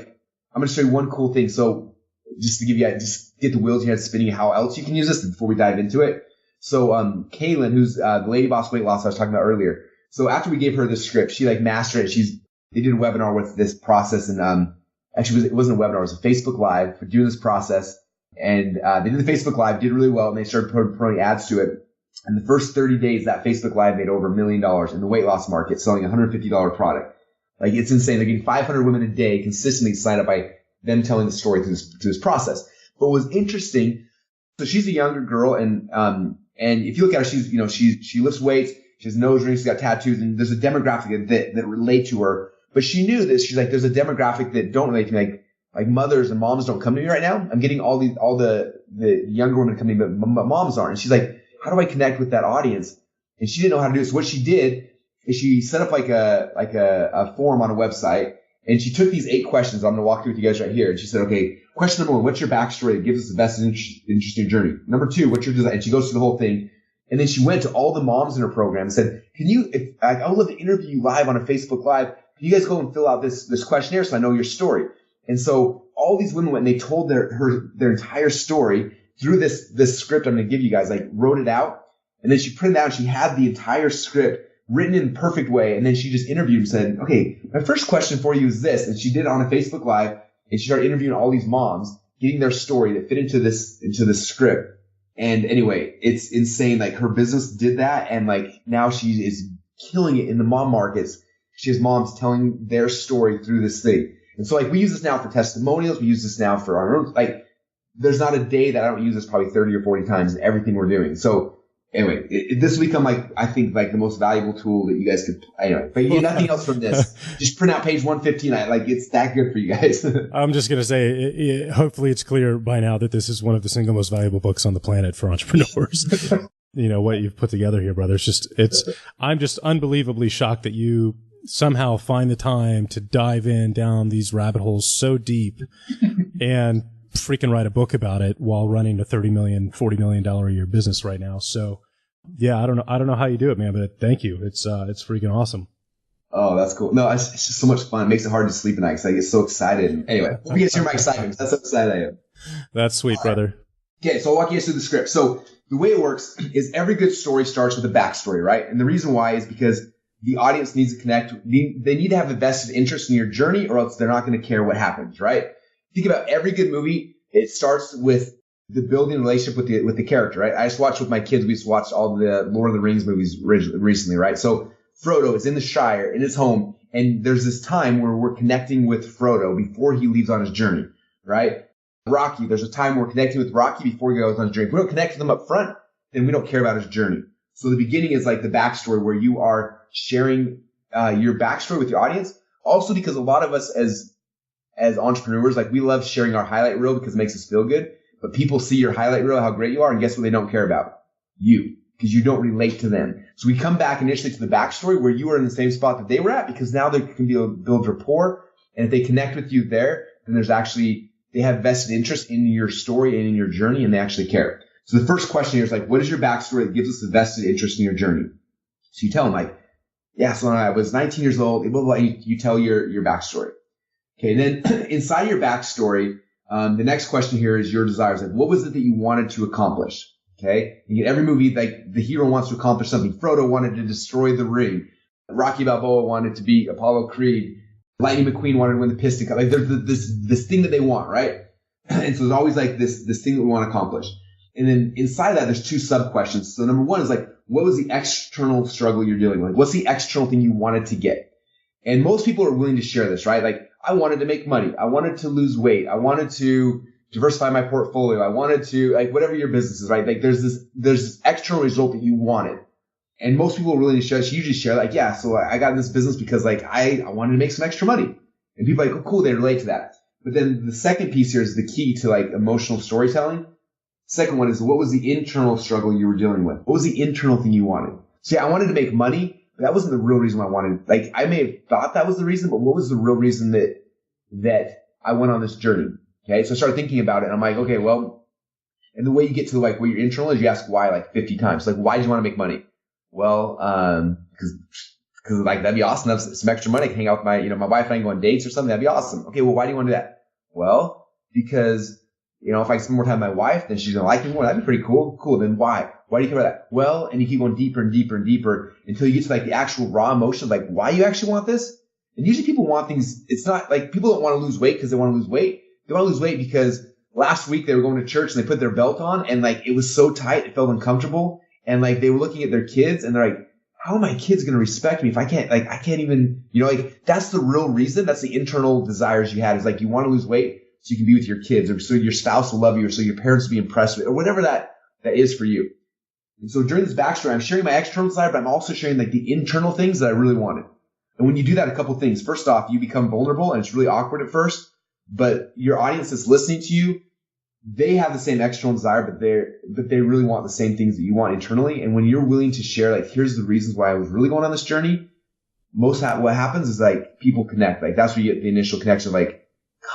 I'm going to show you one cool thing. So just to just get the wheels in your head spinning, how else you can use this before we dive into it. So, Kaylin, who's the Lady Boss Weight Loss I was talking about earlier. So after we gave her the script, she like mastered it. They did a webinar with this process, and actually it wasn't a webinar, it was a Facebook Live for doing this process. And they did the Facebook Live, did really well, and they started promoting ads to it. And the first 30 days, that Facebook Live made over $1 million in the weight loss market, selling a $150 product. Like, it's insane. They're getting 500 women a day consistently signed up by them telling the story through this process. But what was interesting, so she's a younger girl, and if you look at her, she lifts weights, she has nose rings, she's got tattoos, and there's a demographic that relate to her. But she knew this. She's like, there's a demographic that don't relate to me. Like mothers and moms don't come to me right now. I'm getting all the younger women coming, but moms aren't. And she's like, how do I connect with that audience? And she didn't know how to do it. So what she did is she set up like a form on a website, and she took these 8 questions. I'm going to walk through with you guys right here. And she said, okay, question number 1, what's your backstory that gives us the best interesting journey? Number 2, what's your design? And she goes through the whole thing. And then she went to all the moms in her program and said, I would love to interview you live on a Facebook Live. Can you guys go and fill out this questionnaire so I know your story? And so all these women went and they told their entire story through this script I'm going to give you guys, like wrote it out. And then she printed it out and she had the entire script written in a perfect way. And then she just interviewed and said, okay, my first question for you is this. And she did it on a Facebook Live, and she started interviewing all these moms, getting their story that fit into this script. And anyway, it's insane. Like, her business did that, and like now she is killing it in the mom markets. She has moms telling their story through this thing. And so like, we use this now for testimonials. We use this now for our own, like, there's not a day that I don't use this probably 30 or 40 times in everything we're doing. So anyway, this will become like, I think like the most valuable tool that you guys could, anyway, but you get nothing else from this. Just print out page 115. It's that good for you guys. I'm just going to say, hopefully it's clear by now that this is one of the single most valuable books on the planet for entrepreneurs. What you've put together here, brother. I'm just unbelievably shocked that you somehow find the time to dive in down these rabbit holes so deep and freaking write a book about it while running a $30 million, $40 million a year business right now. So yeah, I don't know how you do it, man, but thank you. It's freaking awesome. Oh, that's cool. No, it's just so much fun. It makes it hard to sleep at night because I get so excited. Anyway, hope you guys hear my excitement. That's how excited I am. That's sweet, brother. Okay, so I'll walk you guys through the script. So the way it works is every good story starts with a backstory, right? And the reason why is because the audience needs to connect. They need to have a vested interest in your journey, or else they're not going to care what happens, right? Think about every good movie. It starts with the building relationship with the character, right? I just watched with my kids. We just watched all the Lord of the Rings movies recently, right? So Frodo is in the Shire, in his home, and there's this time where we're connecting with Frodo before he leaves on his journey, right? Rocky, there's a time we're connecting with Rocky before he goes on his journey. If we don't connect with him up front, then we don't care about his journey. So the beginning is like the backstory where you are sharing your backstory with your audience. Also because a lot of us as entrepreneurs, like we love sharing our highlight reel because it makes us feel good. But people see your highlight reel, how great you are, and guess what they don't care about? You, because you don't relate to them. So we come back initially to the backstory where you are in the same spot that they were at, because now they can build rapport. And if they connect with you there, then they have vested interest in your story and in your journey, and they actually care. So the first question here is like, what is your backstory that gives us a vested interest in your journey? So you tell them like, yeah, so I was 19 years old, blah, blah, blah. You tell your backstory. Okay. And then inside your backstory, the next question here is your desires. Like, what was it that you wanted to accomplish? Okay. And in every movie, like the hero wants to accomplish something. Frodo wanted to destroy the ring. Rocky Balboa wanted to be Apollo Creed. Lightning McQueen wanted to win the Piston Cup. Like there's this thing that they want, right? And so there's always like this thing that we want to accomplish. And then inside that, there's two sub questions. So number one is like, what was the external struggle you're dealing with? What's the external thing you wanted to get? And most people are willing to share this, right? Like, I wanted to make money. I wanted to lose weight. I wanted to diversify my portfolio. I wanted to, like, whatever your business is, right? Like, there's this external result that you wanted. And most people are willing to share. She usually share like, yeah, so I got in this business because like I wanted to make some extra money. And people are like, oh, cool, they relate to that. But then the second piece here is the key to like emotional storytelling. Second one is, what was the internal struggle you were dealing with? What was the internal thing you wanted? See, I wanted to make money, but that wasn't the real reason why I wanted. Like, I may have thought that was the reason, but what was the real reason that I went on this journey? Okay, so I started thinking about it, and I'm like, okay, well, and the way you get to like what your internal is, you ask why like 50 times. Like, why do you want to make money? Well, because like that'd be awesome. Have some extra money. I can hang out with my wife and I can go on dates or something. That'd be awesome. Okay, well, why do you want to do that? Well, because if I spend more time with my wife, then she's going to like me more. That'd be pretty cool. Cool. Then why? Why do you care about that? Well, and you keep going deeper and deeper and deeper until you get to like the actual raw emotion of like, why you actually want this? And usually people want things. It's not like people don't want to lose weight because they want to lose weight. They want to lose weight because last week they were going to church and they put their belt on and like it was so tight, it felt uncomfortable. And like they were looking at their kids and they're like, how are my kids going to respect me if I can't even, like that's the real reason. That's the internal desires you had is like you want to lose weight so you can be with your kids or so your spouse will love you or so your parents will be impressed with or whatever that is for you. And so during this backstory, I'm sharing my external desire, but I'm also sharing like the internal things that I really wanted. And when you do that, a couple things. First off, you become vulnerable and it's really awkward at first, but your audience that's listening to you, they have the same external desire, but they really want the same things that you want internally. And when you're willing to share, like, here's the reasons why I was really going on this journey, what happens is like people connect. Like that's where you get the initial connection. Like,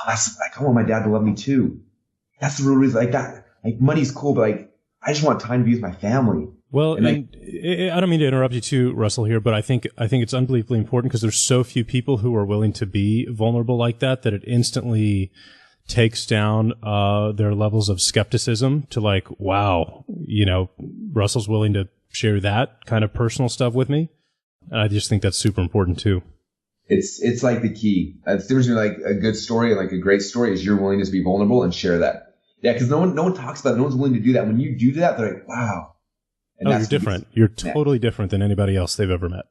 God, I want my dad to love me too. That's the real reason. Like that, like money's cool, but like I just want time to be with my family. Well, and I don't mean to interrupt you too, Russell, here, but I think it's unbelievably important because there's so few people who are willing to be vulnerable like that it instantly takes down their levels of skepticism to like, wow, Russell's willing to share that kind of personal stuff with me. And I just think that's super important too. It's like the key. The difference between like a good story and like a great story is your willingness to be vulnerable and share that. Yeah, because no one talks about it. No one's willing to do that. When you do that, they're like, wow. And you're different. You're totally different than anybody else they've ever met.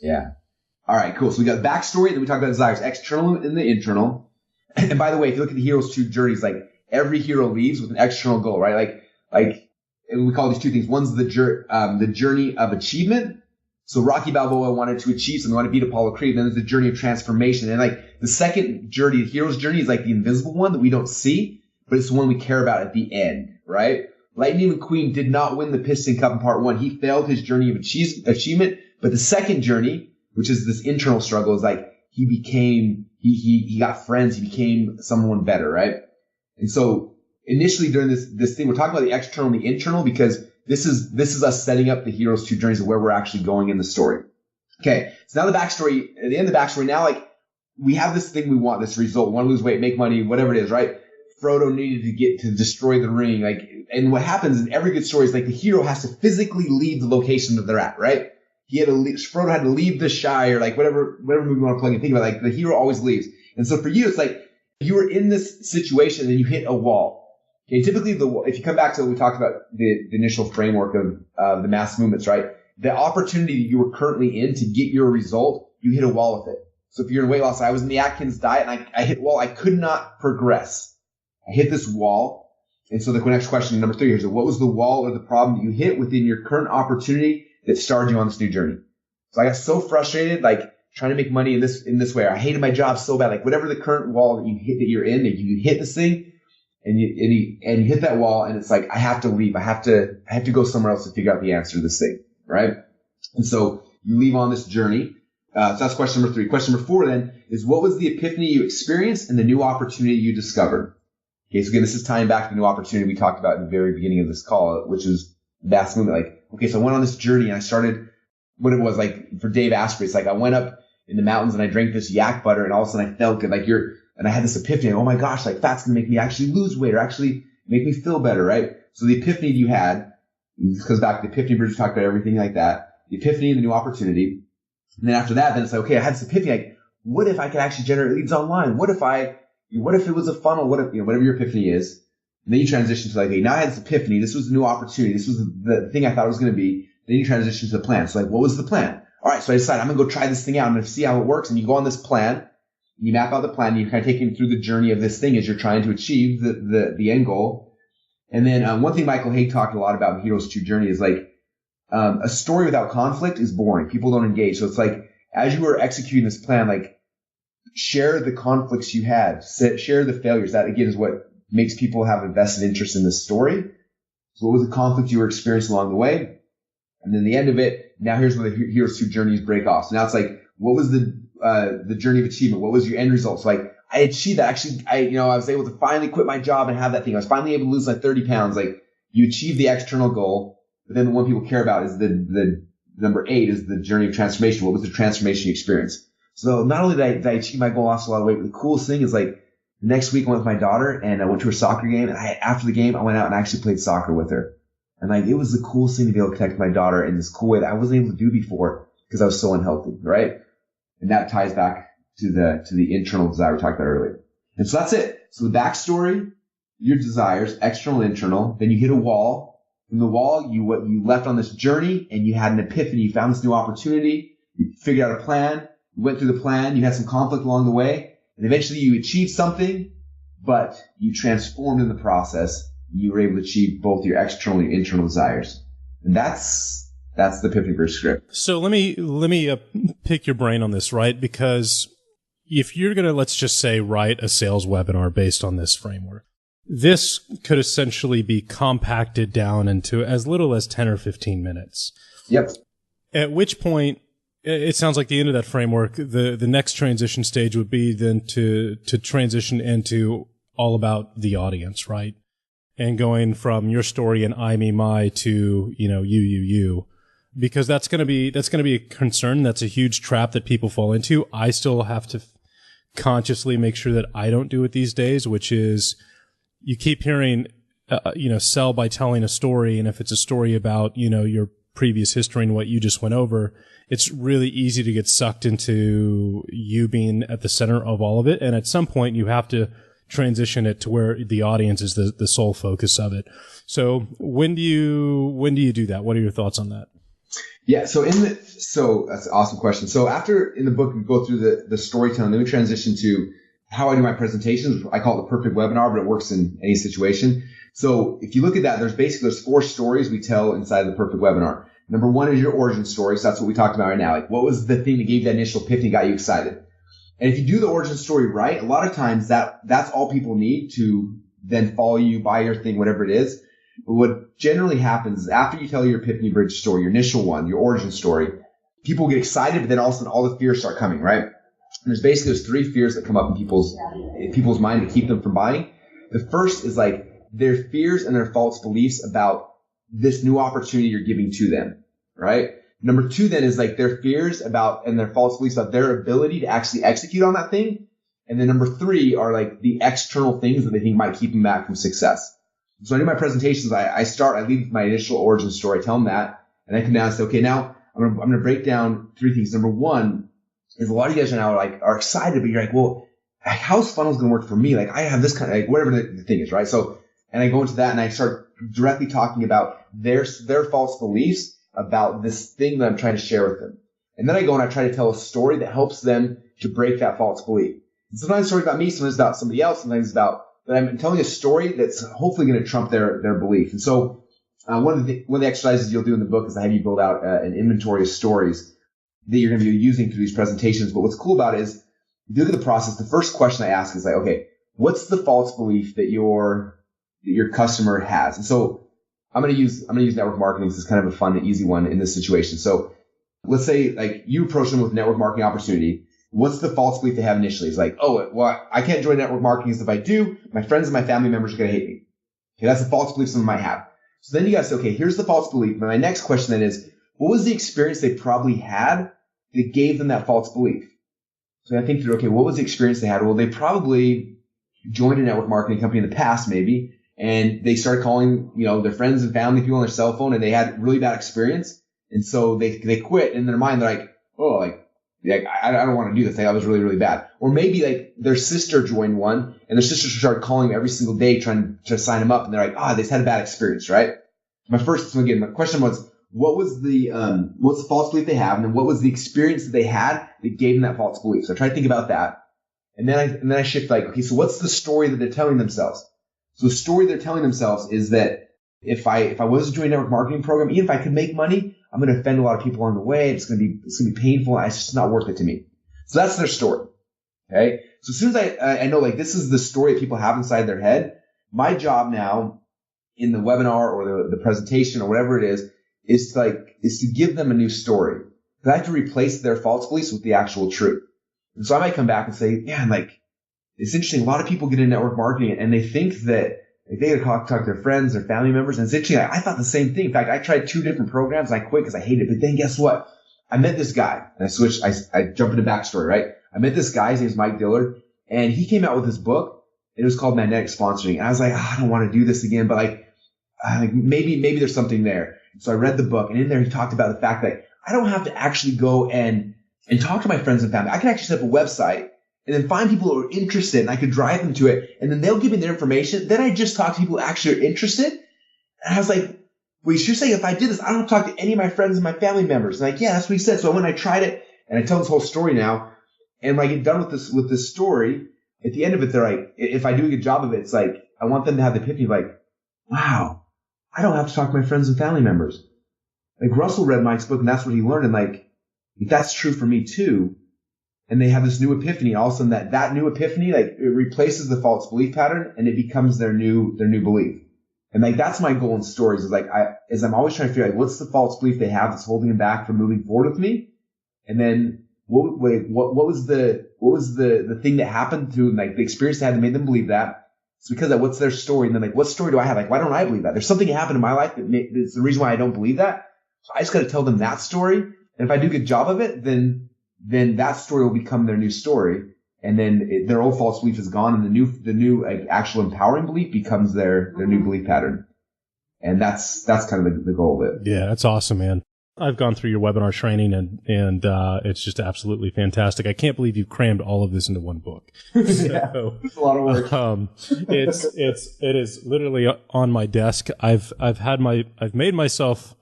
Yeah. All right, cool. So we got backstory, then we talk about desires, external and the internal. And by the way, if you look at the hero's two journeys, like every hero leaves with an external goal, right? Like and we call these two things. One's the journey of achievement. So Rocky Balboa wanted to achieve something, wanted to beat Apollo Creed. Then there's the journey of transformation. And like the second journey, the hero's journey, is like the invisible one that we don't see, but it's the one we care about at the end, right? Lightning McQueen did not win the Piston Cup in part one. He failed his journey of achievement. But the second journey, which is this internal struggle, is like he got friends. He became someone better, right? And so initially during this thing, we're talking about the external and the internal because this is us setting up the hero's two journeys of where we're actually going in the story. Okay. So now the backstory, at the end of the backstory, now like we have this thing we want, this result. We want to lose weight, make money, whatever it is, right? Frodo needed to destroy the ring. Like, and what happens in every good story is like the hero has to physically leave the location that they're at, right? Frodo had to leave the Shire, like whatever movie you want to plug and think about, like the hero always leaves. And so for you, it's like you were in this situation and you hit a wall. Okay, typically if you come back to what we talked about, the initial framework of the mass movements, right? The opportunity that you were currently in to get your result, you hit a wall with it. So if you're in weight loss, I was in the Atkins diet and I hit a wall. I could not progress. I hit this wall. And so the next question, number 3 is, what was the wall or the problem that you hit within your current opportunity that started you on this new journey? So I got so frustrated, like trying to make money in this way. I hated my job so bad. Like whatever the current wall that you hit, that you're in, that you hit this thing and you hit that wall, and it's like, I have to leave. I have to go somewhere else to figure out the answer to this thing, right? And so you leave on this journey. So that's question number 3. Question number 4 then is, what was the epiphany you experienced and the new opportunity you discovered? Okay, so again, this is tying back to the new opportunity we talked about in the very beginning of this call, which is vast movement. Like, okay, so I went on this journey and I started what it was like for Dave Asprey. It's like I went up in the mountains and I drank this yak butter and all of a sudden I felt good. Like and I had this epiphany. Oh my gosh, like fat's going to make me actually lose weight or actually make me feel better, right? So the epiphany you had, this goes back to the epiphany bridge, we talked about everything like that. The epiphany and the new opportunity. And then after that, then it's like, okay, I had this epiphany. Like, what if I could actually generate leads online? What if it was a funnel? What if, whatever your epiphany is. And then you transition to like, hey, now I had this epiphany. This was the new opportunity. This was the thing I thought it was going to be. Then you transition to the plan. So like, what was the plan? All right. So I decided I'm going to go try this thing out. I'm going to see how it works. And you go on this plan. You map out the plan. You kind of take him through the journey of this thing as you're trying to achieve the end goal. And then one thing Michael Haig talked a lot about in Hero's True Journey is like, a story without conflict is boring. People don't engage. So it's like, as you were executing this plan, like, share the conflicts you had, share the failures. That again is what makes people have a vested interest in this story. So what was the conflict you were experiencing along the way? And then the end of it, now here's where the Hero's Two Journeys break off. So now it's like, what was the journey of achievement? What was your end result? So like, I achieved that. Actually, I was able to finally quit my job and have that thing. I was finally able to lose like 30 pounds. Like, you achieved the external goal, but then the one people care about is the number 8 is the journey of transformation. What was the transformation you experienced? So not only did I achieve my goal, lost a lot of weight, but the coolest thing is like, the next week I went with my daughter and I went to her soccer game, and after the game, I went out and actually played soccer with her. And like, it was the coolest thing to be able to connect with my daughter in this cool way that I wasn't able to do before because I was so unhealthy, right? And that ties back to the internal desire we talked about earlier. And so that's it. So the backstory, your desires, external, internal, then you hit a wall. From the wall, you left on this journey and you had an epiphany. You found this new opportunity. You figured out a plan. You went through the plan. You had some conflict along the way. And eventually you achieved something, but you transformed in the process. You were able to achieve both your external and your internal desires. And that's the Epiphany Bridge script. So let me pick your brain on this, right? Because if you're going to, let's just say, write a sales webinar based on this framework, this could essentially be compacted down into as little as 10 or 15 minutes. Yep. At which point, it sounds like the end of that framework, the next transition stage would be then to transition into all about the audience, right? And going from your story and I, me, my to, you. Because that's going to be a concern. That's a huge trap that people fall into. I still have to consciously make sure that I don't do it these days, which is, you keep hearing, sell by telling a story. And if it's a story about, your previous history and what you just went over, it's really easy to get sucked into you being at the center of all of it. And at some point you have to transition it to where the audience is the sole focus of it. So when do you do that? What are your thoughts on that? Yeah. So that's an awesome question. So after in the book, we go through the storytelling, then we transition to how I do my presentations. I call it the perfect webinar, but it works in any situation. So if you look at that, there's 4 stories we tell inside the perfect webinar. Number 1 is your origin story. So that's what we talked about right now. Like, what was the thing that gave you that initial epiphany, got you excited? And if you do the origin story right, a lot of times that's all people need to then follow you, buy your thing, whatever it is. But what generally happens is after you tell your epiphany bridge story, your initial one, your origin story, people get excited, but then all of a sudden all the fears start coming, right? And there's 3 fears that come up in people's mind to keep them from buying. The first is like their fears and their false beliefs about this new opportunity you're giving to them, right? Number 2 then is like their fears about and their false beliefs about their ability to actually execute on that thing. And then number 3 are like the external things that they think might keep them back from success. So I do my presentations. I lead with my initial origin story. I tell them that, and I come down and say, okay, now I'm going to break down 3 things. Number 1 is a lot of you guys right now are excited, but you're like, well, how's funnels going to work for me? Like I have this kind of like whatever the thing is, right? So, and I go into that and I start directly talking about their false beliefs about this thing that I'm trying to share with them. And then I go and I try to tell a story that helps them to break that false belief. And sometimes it's a story about me, sometimes it's about somebody else, sometimes it's about, but I'm telling a story that's hopefully going to trump their belief. And so, one of the exercises you'll do in the book is I have you build out an inventory of stories that you're going to be using through these presentations. But what's cool about it is, if you look at the process, the first question I ask is like, okay, what's the false belief that your customer has? And so I'm going to use network marketing as kind of a fun and easy one in this situation. So let's say like you approach them with network marketing opportunity. What's the false belief they have initially? It's like, oh, well, I can't join network marketing because if I do, my friends and my family members are going to hate me. Okay, that's a false belief someone might have. So then you got to say, okay, here's the false belief. And my next question then is, what was the experience they probably had that gave them that false belief? So I think through, okay, what was the experience they had? Well, they probably joined a network marketing company in the past maybe, and they started calling, their friends and family people on their cell phone, and they had really bad experience. And so they quit. In their mind, they're like, oh, I don't want to do this. That was really, really bad. Or maybe like their sister joined one and their sister started calling them every single day trying to sign them up. And they're like, they just had a bad experience, right? My question was, what's the false belief they have? And then what was the experience that they had that gave them that false belief? So I try to think about that. And then I shift like, okay, so what's the story that they're telling themselves? So the story they're telling themselves is that if I was to join a network marketing program, even if I could make money, I'm going to offend a lot of people along the way. It's going to be painful. And it's just not worth it to me. So that's their story. Okay. So as soon as I know like this is the story that people have inside their head, my job now in the webinar or the presentation or whatever it is to give them a new story. But I have to replace their false beliefs with the actual truth. And so I might come back and say, man, like it's interesting. A lot of people get into network marketing and they think that they gotta talk to their friends, their family members. And it's interesting. I thought the same thing. In fact, I tried 2 different programs and I quit because I hated it. But then guess what? I met this guy and I jump into backstory, right? I met this guy. His name's Mike Dillard, and he came out with this book. It was called Magnetic Sponsoring. And I was like, I don't want to do this again, but maybe there's something there. So I read the book, and in there he talked about the fact that I don't have to actually go and talk to my friends and family. I can actually set up a website and then find people who are interested, and I could drive them to it, and then they'll give me their information. Then I just talk to people who actually are interested. And I was like, wait, you're saying if I did this, I don't have to talk to any of my friends and my family members? And like, yeah, that's what he said. So when I tried it, and I tell this whole story now, and when I get done with this story, at the end of it, they're like, if I do a good job of it, it's like, I want them to have the epiphany like, wow, I don't have to talk to my friends and family members. Like Russell read Mike's book and that's what he learned. And like, if that's true for me too, and they have this new epiphany, all of a sudden that new epiphany, like it replaces the false belief pattern and it becomes their new belief. And like, that's my goal in stories is like, I'm always trying to figure out what's the false belief they have that's holding them back from moving forward with me. And then what was the thing that happened to like the experience they had that made them believe that? It's because of what's their story. And then like, what story do I have? Like, why don't I believe that? There's something that happened in my life that's the reason why I don't believe that. So I just got to tell them that story. And if I do a good job of it, then that story will become their new story. And then their old false belief is gone. And the new like, actual empowering belief becomes their new belief pattern. And that's kind of the goal of it. Yeah, that's awesome, man. I've gone through your webinar training and it's just absolutely fantastic. I can't believe you crammed all of this into one book. Yeah, it's a lot of work. It is literally on my desk. I've made myself,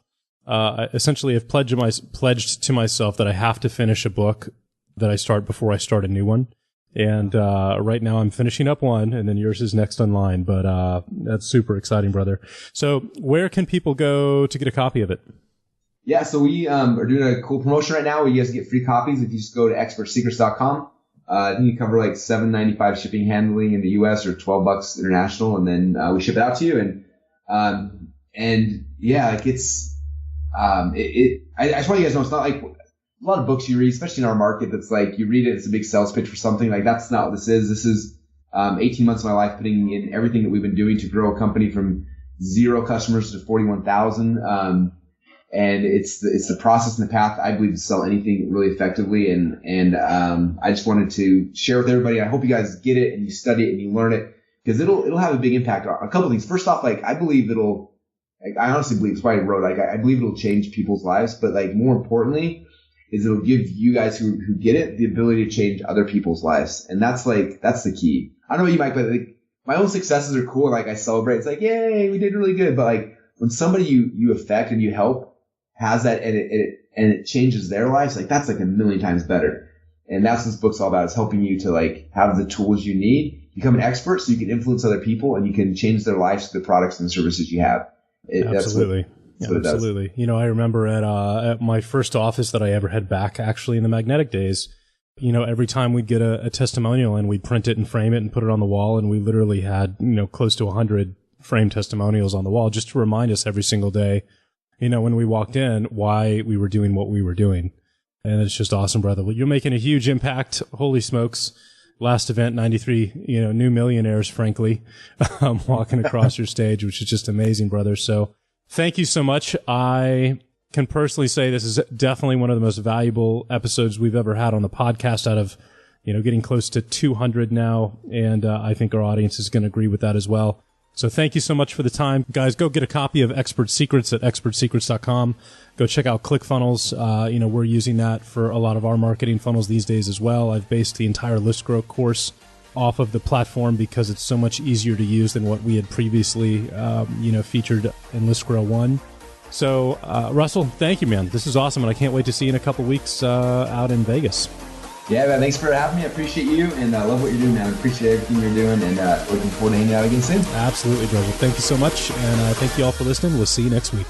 essentially I've pledged to myself that I have to finish a book that I start before I start a new one. And right now I'm finishing up one, and then yours is next on line. But that's super exciting, brother. So where can people go to get a copy of it? Yeah, so we are doing a cool promotion right now where you guys get free copies if you just go to expertsecrets.com. I think you cover like $7.95 shipping handling in the US or $12 international, and then we ship it out to you. And yeah, like it's I just want you guys to know it's not like a lot of books you read, especially in our market, that's like you read it, it's a big sales pitch for something. Like that's not what this is. This is 18 months of my life putting in everything that we've been doing to grow a company from 0 customers to 41,000. And it's the process and the path, I believe, to sell anything really effectively. And I just wanted to share with everybody. I hope you guys get it and you study it and you learn it, because it'll have a big impact on a couple of things. First off, like I believe I honestly believe, it's why I wrote, like I believe it'll change people's lives, but like more importantly is it'll give you guys who get it the ability to change other people's lives. And that's the key. I don't know what you might, but like my own successes are cool. Like I celebrate. It's like, yay, we did really good. But like when somebody you affect and you help has that and it changes their lives, like that's like a million times better. And that's what this book's all about. It's helping you to like have the tools you need, become an expert so you can influence other people and you can change their lives through the products and the services you have. Absolutely. That's what absolutely. You know, I remember at my first office that I ever had back actually in the magnetic days, you know, every time we'd get a testimonial and we'd print it and frame it and put it on the wall, and we literally had, you know, close to 100 framed testimonials on the wall just to remind us every single day, you know, when we walked in, why we were doing what we were doing. And it's just awesome, brother. Well, you're making a huge impact. Holy smokes. Last event, 93, you know, new millionaires, frankly, walking across your stage, which is just amazing, brother. So thank you so much. I can personally say this is definitely one of the most valuable episodes we've ever had on the podcast, out of, you know, getting close to 200 now. And I think our audience is going to agree with that as well. So thank you so much for the time. Guys, go get a copy of Expert Secrets at expertsecrets.com. Go check out ClickFunnels. You know, we're using that for a lot of our marketing funnels these days as well. I've based the entire List Grow course off of the platform because it's so much easier to use than what we had previously, you know, featured in List Grow 1. So, Russell, thank you, man. This is awesome, and I can't wait to see you in a couple weeks out in Vegas. Yeah, man, thanks for having me. I appreciate you, and I love what you're doing, man. I appreciate everything you're doing, and looking forward to hanging out again soon. Absolutely, brother. Thank you so much, and thank you all for listening. We'll see you next week.